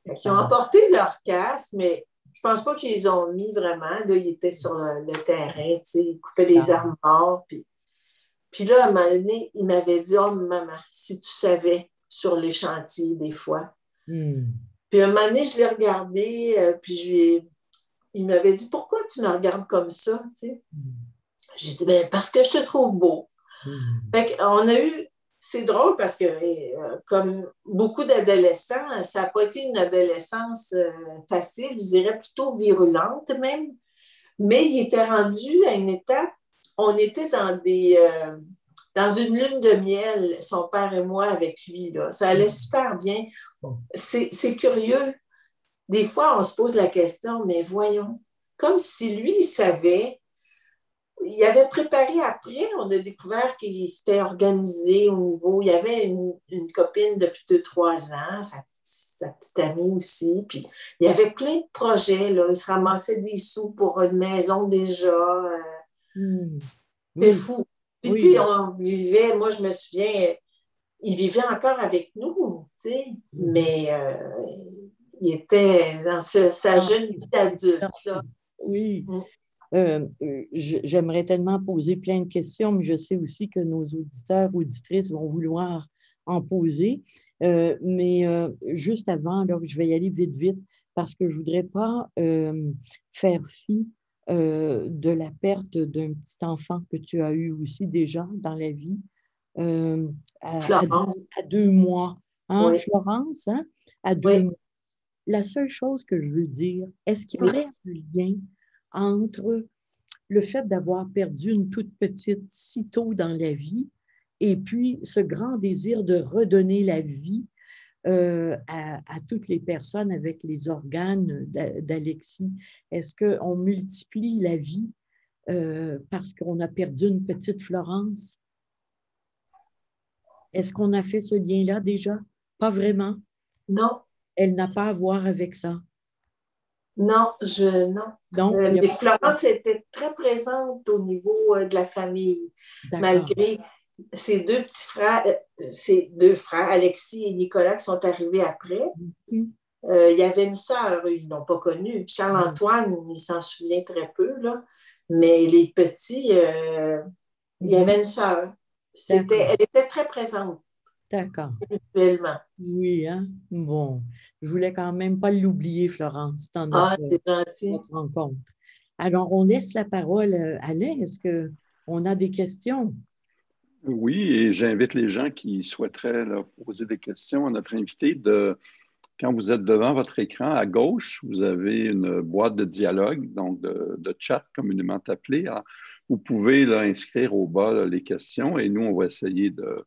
ils ont emporté leur casque, mais je ne pense pas qu'ils ont mis vraiment. Là, ils étaient sur le terrain, tu sais, ils coupaient les arbres morts. Puis là, à un moment donné, il m'avait dit, oh, maman, si tu savais sur les chantiers des fois. Puis à un moment donné, je l'ai regardé, puis il m'avait dit, pourquoi tu me regardes comme ça, tu sais? J'ai dit, ben, parce que je te trouve beau. Fait qu'on a eu, c'est drôle parce que, comme beaucoup d'adolescents, ça n'a pas été une adolescence facile, je dirais plutôt virulente même, mais il était rendu à une étape, on était dans une lune de miel, son père et moi avec lui, là. Ça allait super bien. C'est curieux. Des fois, on se pose la question, mais voyons, comme si lui, il savait. Il avait préparé après, on a découvert qu'il s'était organisé au niveau. Il y avait une copine depuis 2-3 ans, sa petite amie aussi. Puis il y avait plein de projets, là. Il se ramassait des sous pour une maison déjà. C'était fou. Puis, tu sais, on vivait, moi, je me souviens, il vivait encore avec nous, tu sais, mais il était dans sa jeune vie d'adulte, là. Oui. J'aimerais tellement poser plein de questions, mais je sais aussi que nos auditeurs, auditrices vont vouloir en poser. Mais juste avant, là, je vais y aller vite, vite, parce que je ne voudrais pas faire fi de la perte d'un petit enfant que tu as eu aussi déjà dans la vie, à 2 mois. Hein, Florence, hein? À 2 mois. La seule chose que je veux dire, est-ce qu'il y aurait un lien entre le fait d'avoir perdu une toute petite si tôt dans la vie et puis ce grand désir de redonner la vie à toutes les personnes avec les organes d'Alexis? Est-ce qu'on multiplie la vie parce qu'on a perdu une petite Florence? Est-ce qu'on a fait ce lien-là déjà? Pas vraiment. Non. Elle n'a pas à voir avec ça. Non, non. Donc, Mais Florence était très présente au niveau de la famille, malgré ses deux frères, Alexis et Nicolas, qui sont arrivés après. Mhm. Il y avait une sœur, ils ne l'ont pas connue. Charles-Antoine, il s'en souvient très peu, là. Mais les petits, il y avait une sœur. Elle était très présente D'accord. spirituellement. Oui, hein? Bon, je voulais quand même pas l'oublier, Florence, dans C'est gentil. notre rencontre. Alors, on laisse la parole à Alain. Est-ce qu'on a des questions? Oui, et j'invite les gens qui souhaiteraient là, poser des questions à notre invité quand vous êtes devant votre écran, à gauche, vous avez une boîte de dialogue, donc de chat communément appelée. Vous pouvez là, inscrire au bas là, les questions et nous, on va essayer de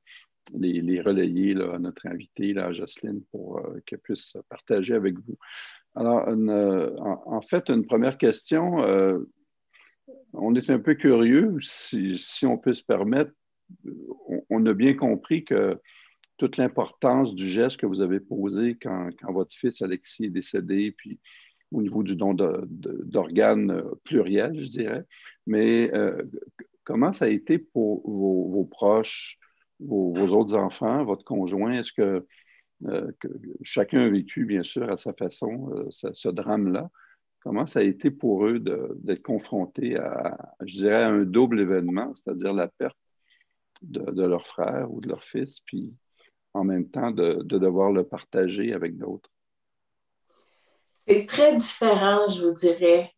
les relayer là, à notre invité, là, à Jocelyne, pour qu'elle puisse partager avec vous. Alors, en fait, une première question, on est un peu curieux, si on peut se permettre, on a bien compris que toute l'importance du geste que vous avez posé quand votre fils Alexis est décédé, puis au niveau du don d'organes pluriels, je dirais. Mais comment ça a été pour vos proches, vos autres enfants, votre conjoint? Est-ce que chacun a vécu, bien sûr, à sa façon, ce drame-là? Comment ça a été pour eux d'être confrontés je dirais, à un double événement, c'est-à-dire la perte de leur frère ou de leur fils, puis en même temps de devoir le partager avec d'autres? C'est très différent, je vous dirais.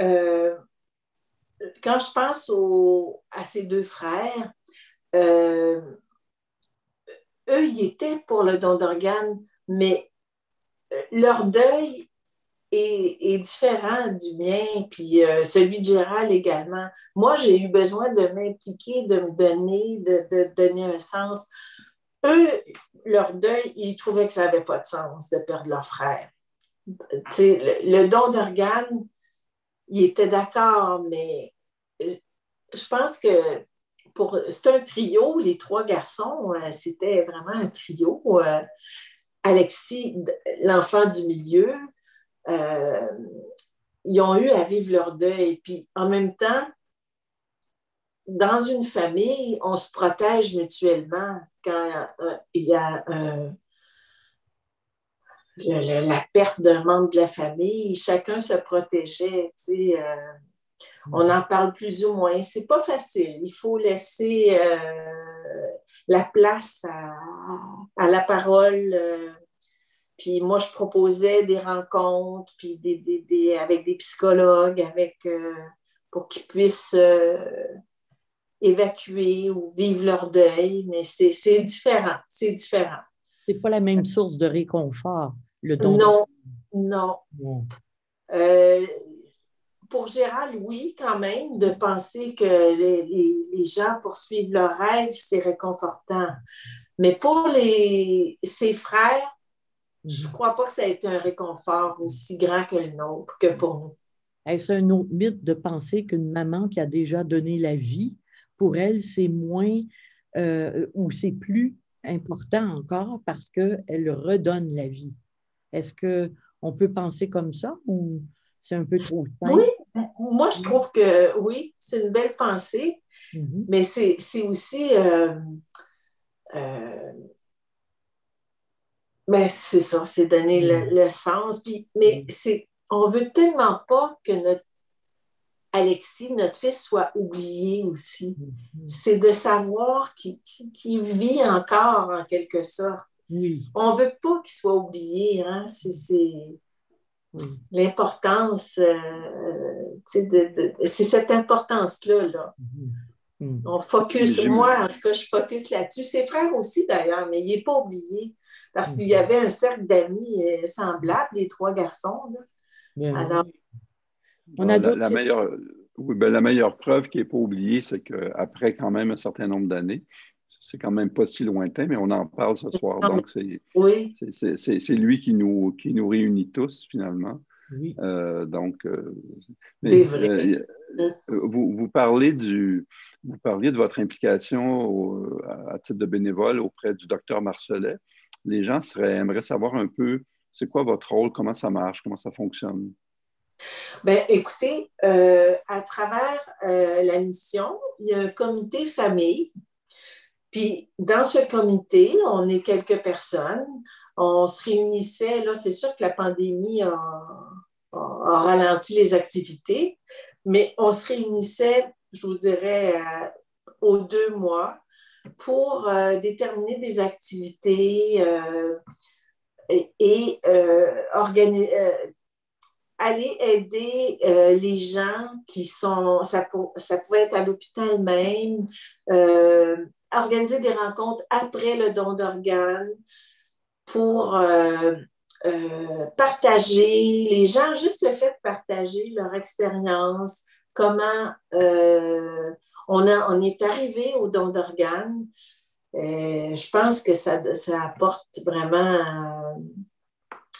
Euh, Quand je pense à ces deux frères, euh, eux, ils étaient pour le don d'organes, mais leur deuil est différent du mien, puis celui de Gérald également. Moi, j'ai eu besoin de m'impliquer, de donner un sens. Eux, leur deuil, ils trouvaient que ça n'avait pas de sens de perdre leur frère. Le don d'organes, ils étaient d'accord, mais je pense que c'est un trio, les trois garçons, c'était vraiment un trio. Alexis, l'enfant du milieu, euh, ils ont eu à vivre leur deuil. Puis en même temps, dans une famille, on se protège mutuellement quand il y a la perte d'un membre de la famille. Chacun se protégeait. On en parle plus ou moins. C'est pas facile. Il faut laisser la place à la parole. Puis moi, je proposais des rencontres, puis avec des psychologues, pour qu'ils puissent évacuer ou vivre leur deuil. Mais c'est différent. C'est différent. C'est pas la même source de réconfort, le don. Non, non. Non. Pour Gérald, oui, quand même, de penser que les gens poursuivent leurs rêves, c'est réconfortant. Mais pour ses frères, je ne crois pas que ça a été un réconfort aussi grand que le nôtre, que pour nous. Est-ce un autre mythe de penser qu'une maman qui a déjà donné la vie, pour elle, c'est moins ou c'est plus important encore parce qu'elle redonne la vie? Est-ce qu'on peut penser comme ça ou c'est un peu trop simple? Oui, moi, je trouve que oui, c'est une belle pensée, mais c'est aussi... ben, c'est ça, c'est donner le sens. Puis, mais on veut tellement pas que Alexis, notre fils, soit oublié aussi. C'est de savoir qu'il vit encore en quelque sorte. Oui. On veut pas qu'il soit oublié. Hein? C'est l'importance, c'est cette importance-là. Là. On focus, moi, en tout cas, je focus là-dessus. Ses frères aussi, d'ailleurs, mais il n'est pas oublié. Parce qu'il y avait un cercle d'amis semblables, les trois garçons. Là. Alors, on a la meilleure preuve qui n'est pas oubliée, c'est qu'après quand même un certain nombre d'années, c'est quand même pas si lointain, mais on en parle ce soir. Donc, c'est lui qui nous réunit tous, finalement. Oui. C'est vrai. Vous parliez de votre implication à titre de bénévole auprès du docteur Marcelet. Les gens aimeraient savoir un peu c'est quoi votre rôle, comment ça marche, comment ça fonctionne. Ben, écoutez, à travers la mission, il y a un comité famille. Puis dans ce comité, on est quelques personnes. On se réunissait, là, c'est sûr que la pandémie a ralenti les activités, mais on se réunissait, je vous dirais, aux 2 mois pour déterminer des activités et aller aider les gens qui sont, ça pouvait être à l'hôpital même, organiser des rencontres après le don d'organes pour partager, les gens, juste le fait de partager leur expérience, comment on est arrivé au don d'organes. Je pense que ça apporte vraiment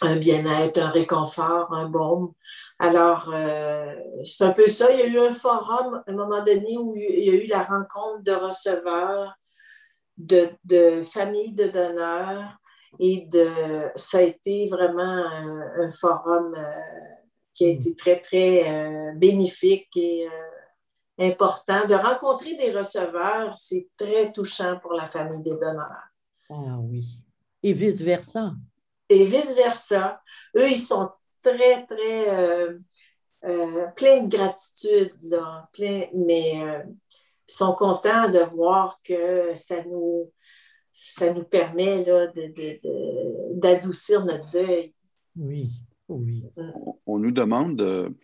un bien-être, un réconfort, un baume. Alors, c'est un peu ça. Il y a eu un forum à un moment donné où il y a eu la rencontre de receveurs, de familles de donneurs ça a été vraiment un forum qui a été très, très bénéfique et important. De rencontrer des receveurs, c'est très touchant pour la famille des donneurs. Ah oui. Et vice-versa. Et vice-versa. Eux, ils sont très, très pleins de gratitude, là, mais ils sont contents de voir que ça nous permet là, d'adoucir notre deuil. Oui, oui. On nous demande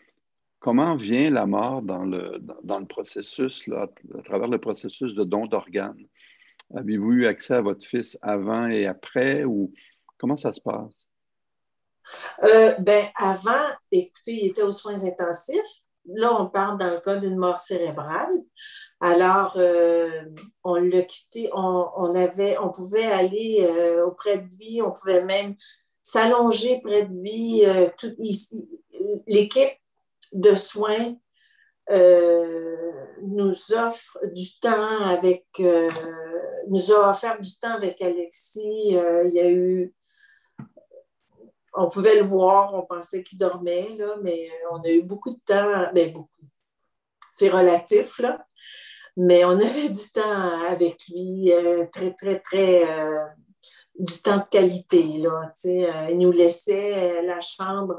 comment vient la mort dans le processus, là, à travers le processus de don d'organes. Avez-vous eu accès à votre fils avant et après ou comment ça se passe? Ben, avant, écoutez, il était aux soins intensifs. Là, on parle dans le cas d'une mort cérébrale. Alors, on l'a quitté, on pouvait aller auprès de lui, on pouvait même s'allonger près de lui. L'équipe de soins nous offre du temps nous a offert du temps avec Alexis. Il y a eu on pouvait le voir, on pensait qu'il dormait, là, mais on a eu beaucoup de temps, ben beaucoup, c'est relatif, là, mais on avait du temps avec lui, très, très, très, du temps de qualité, là, tu sais, il nous laissait la chambre,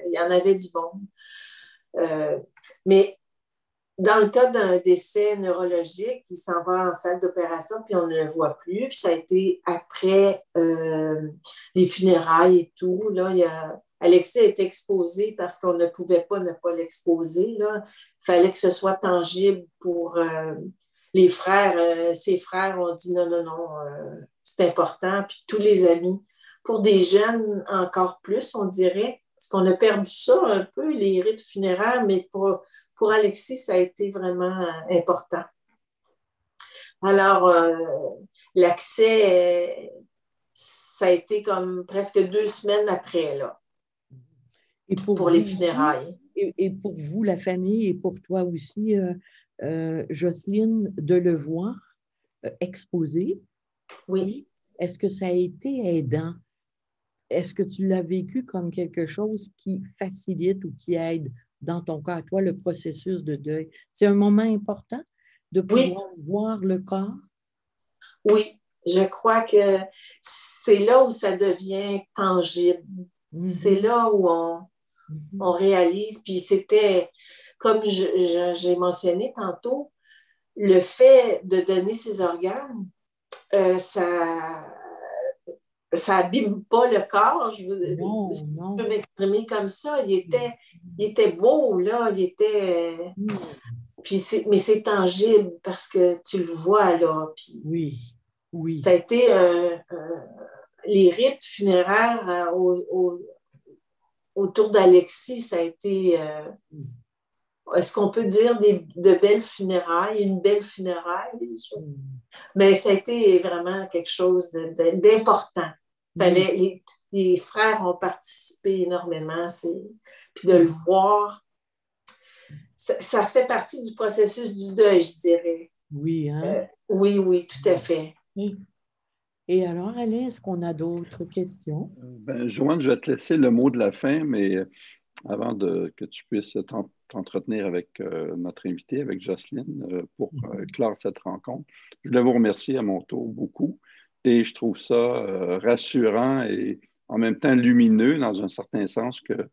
il y en avait du bon. Mais dans le cas d'un décès neurologique, il s'en va en salle d'opération, puis on ne le voit plus. Puis ça a été après les funérailles et tout. Là, Alexis a été exposé parce qu'on ne pouvait pas ne pas l'exposer. Là. Il fallait que ce soit tangible pour les frères. Ses frères ont dit non, non, non, c'est important. Puis tous les amis. Pour des jeunes, encore plus, on dirait, parce qu'on a perdu ça un peu, les rites funéraires, mais pour Alexis, ça a été vraiment important. Alors, l'accès, ça a été comme presque 2 semaines après, là, et pour les funérailles. Et pour vous, la famille, et pour toi aussi, Jocelyne, de le voir exposé. Oui. Est-ce que ça a été aidant? Est-ce que tu l'as vécu comme quelque chose qui facilite ou qui aide, dans ton cas, à toi, le processus de deuil? C'est un moment important de pouvoir voir le corps? Oui, je crois que c'est là où ça devient tangible. C'est là où on réalise. Puis c'était, comme j'ai mentionné tantôt, le fait de donner ses organes, ça abîme pas le corps. Je peux m'exprimer comme ça. Il était beau, là. Il était... mais c'est tangible parce que tu le vois, là. Puis oui, oui. Ça a été... les rites funéraires autour d'Alexis, ça a été... est-ce qu'on peut dire de belles funérailles, une belle funéraille? Mais ça a été vraiment quelque chose d'important. Les frères ont participé énormément. Puis de le voir, ça fait partie du processus du deuil, je dirais. Oui, hein? Oui, oui, tout à fait. Et alors, Alain, est-ce qu'on a d'autres questions? Ben, Joanne, je vais te laisser le mot de la fin, mais que tu puisses t'entretenir avec notre invité, avec Jocelyne, pour clore cette rencontre. Je voulais vous remercier à mon tour beaucoup et je trouve ça rassurant et en même temps lumineux dans un certain sens que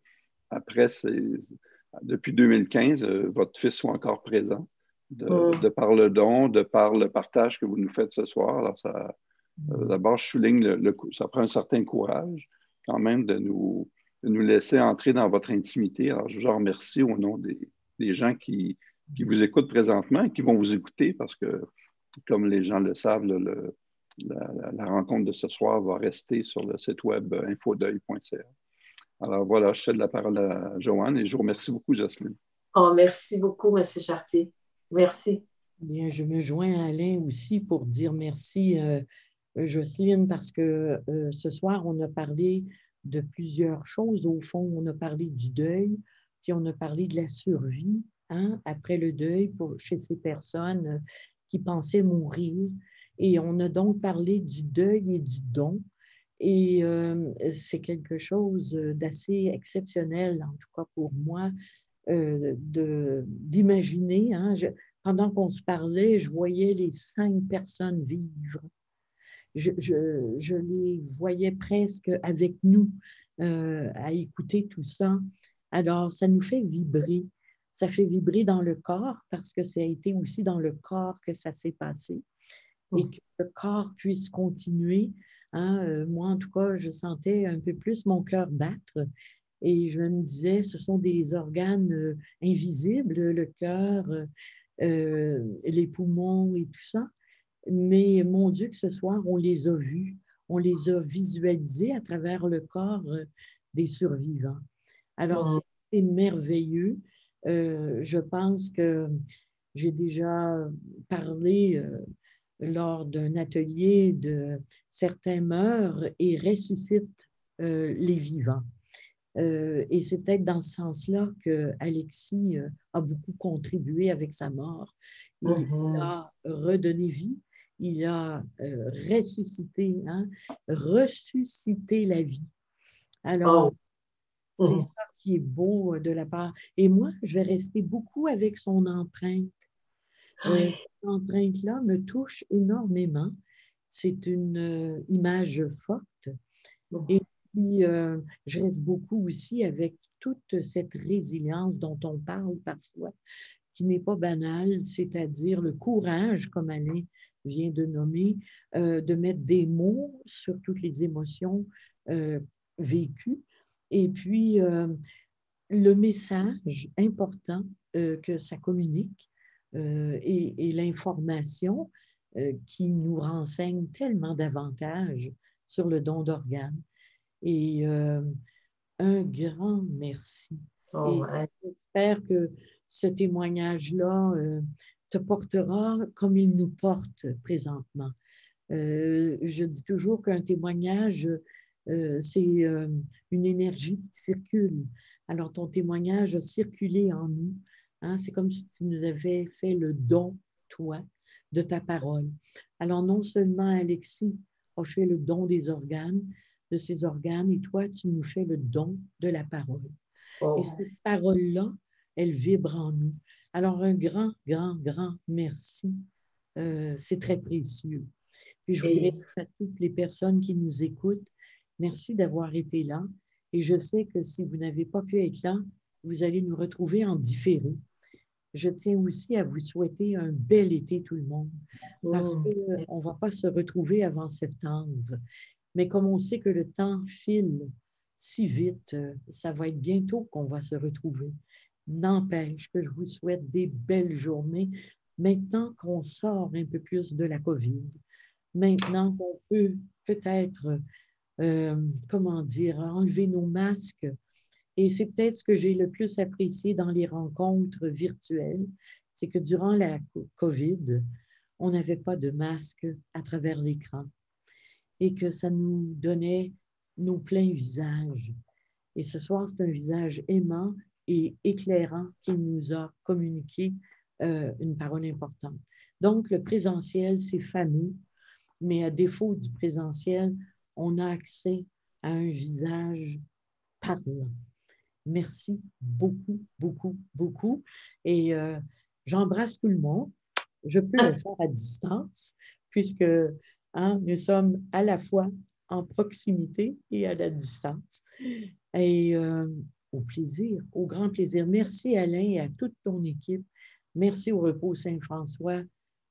depuis 2015, votre fils soit encore présent de par le don, de par le partage que vous nous faites ce soir. Alors, d'abord, je souligne ça prend un certain courage quand même de nous laisser entrer dans votre intimité. Alors, je vous en remercie au nom des gens qui vous écoutent présentement et qui vont vous écouter parce que, comme les gens le savent, la rencontre de ce soir va rester sur le site web infodeuil.ca. Alors voilà, je cède la parole à Joanne et je vous remercie beaucoup, Jocelyne. Oh, merci beaucoup, M. Chartier. Merci. Bien, je me joins à Alain aussi pour dire merci, Jocelyne, parce que ce soir, on a parlé de plusieurs choses. Au fond, on a parlé du deuil, puis on a parlé de la survie, hein, après le deuil chez ces personnes qui pensaient mourir. Et on a donc parlé du deuil et du don. Et c'est quelque chose d'assez exceptionnel, en tout cas pour moi, d'imaginer. Hein, pendant qu'on se parlait, je voyais les 5 personnes vivre. Je les voyais presque avec nous à écouter tout ça. Alors, ça nous fait vibrer. Ça fait vibrer dans le corps parce que ça a été aussi dans le corps que ça s'est passé et que le corps puisse continuer. Hein, moi, en tout cas, je sentais un peu plus mon cœur battre et je me disais, ce sont des organes invisibles, le cœur, les poumons et tout ça. Mais mon Dieu, que ce soir, on les a vus, on les a visualisés à travers le corps des survivants. Alors, c'est merveilleux. Je pense que j'ai déjà parlé lors d'un atelier de certains meurent et ressuscitent les vivants. Et c'est peut-être dans ce sens-là qu'Alexis a beaucoup contribué avec sa mort. Il a redonné vie, il a ressuscité, hein, ressuscité la vie. Alors, c'est ça qui est beau de la part. Et moi, je vais rester beaucoup avec son empreinte. Cette empreinte-là me touche énormément. C'est une image forte. Et puis, je reste beaucoup aussi avec toute cette résilience dont on parle parfois, qui n'est pas banale, c'est-à-dire le courage, comme Alain vient de nommer, de mettre des mots sur toutes les émotions vécues. Et puis, le message important que ça communique et l'information qui nous renseigne tellement davantage sur le don d'organes. Et un grand merci. Et j'espère que ce témoignage-là te portera comme il nous porte présentement. Je dis toujours qu'un témoignage, c'est une énergie qui circule. Alors, ton témoignage a circulé en nous. Hein? C'est comme si tu nous avais fait le don, toi, de ta parole. Alors, non seulement Alexis a fait le don des organes, de ses organes, et toi, tu nous fais le don de la parole. Et cette parole-là, elle vibre en nous. Alors, un grand, grand, grand merci. C'est très précieux. Puis, je voudrais dire à toutes les personnes qui nous écoutent, merci d'avoir été là. Et je sais que si vous n'avez pas pu être là, vous allez nous retrouver en différé. Je tiens aussi à vous souhaiter un bel été, tout le monde, parce qu'on ne va pas se retrouver avant septembre. Mais comme on sait que le temps file si vite, ça va être bientôt qu'on va se retrouver. N'empêche que je vous souhaite des belles journées maintenant qu'on sort un peu plus de la COVID. Maintenant qu'on peut peut-être, comment dire, enlever nos masques. Et c'est peut-être ce que j'ai le plus apprécié dans les rencontres virtuelles, c'est que durant la COVID, on n'avait pas de masque à travers l'écran et que ça nous donnait nos pleins visages. Et ce soir, c'est un visage aimant et éclairant qui nous a communiqué une parole importante. Donc, le présentiel, c'est fameux, mais à défaut du présentiel, on a accès à un visage parlant. Merci beaucoup, beaucoup, beaucoup. Et j'embrasse tout le monde. Je peux le faire à distance, puisque nous sommes à la fois en proximité et à la distance. Et au plaisir, au grand plaisir. Merci Alain et à toute ton équipe. Merci au Repos Saint-François,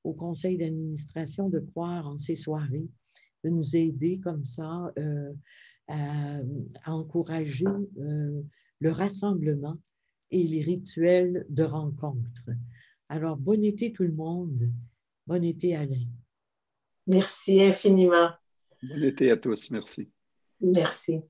au conseil d'administration de croire en ces soirées, de nous aider comme ça à encourager le rassemblement et les rituels de rencontre. Alors, bon été tout le monde. Bon été Alain. Merci infiniment. Bon été à tous. Merci. Merci.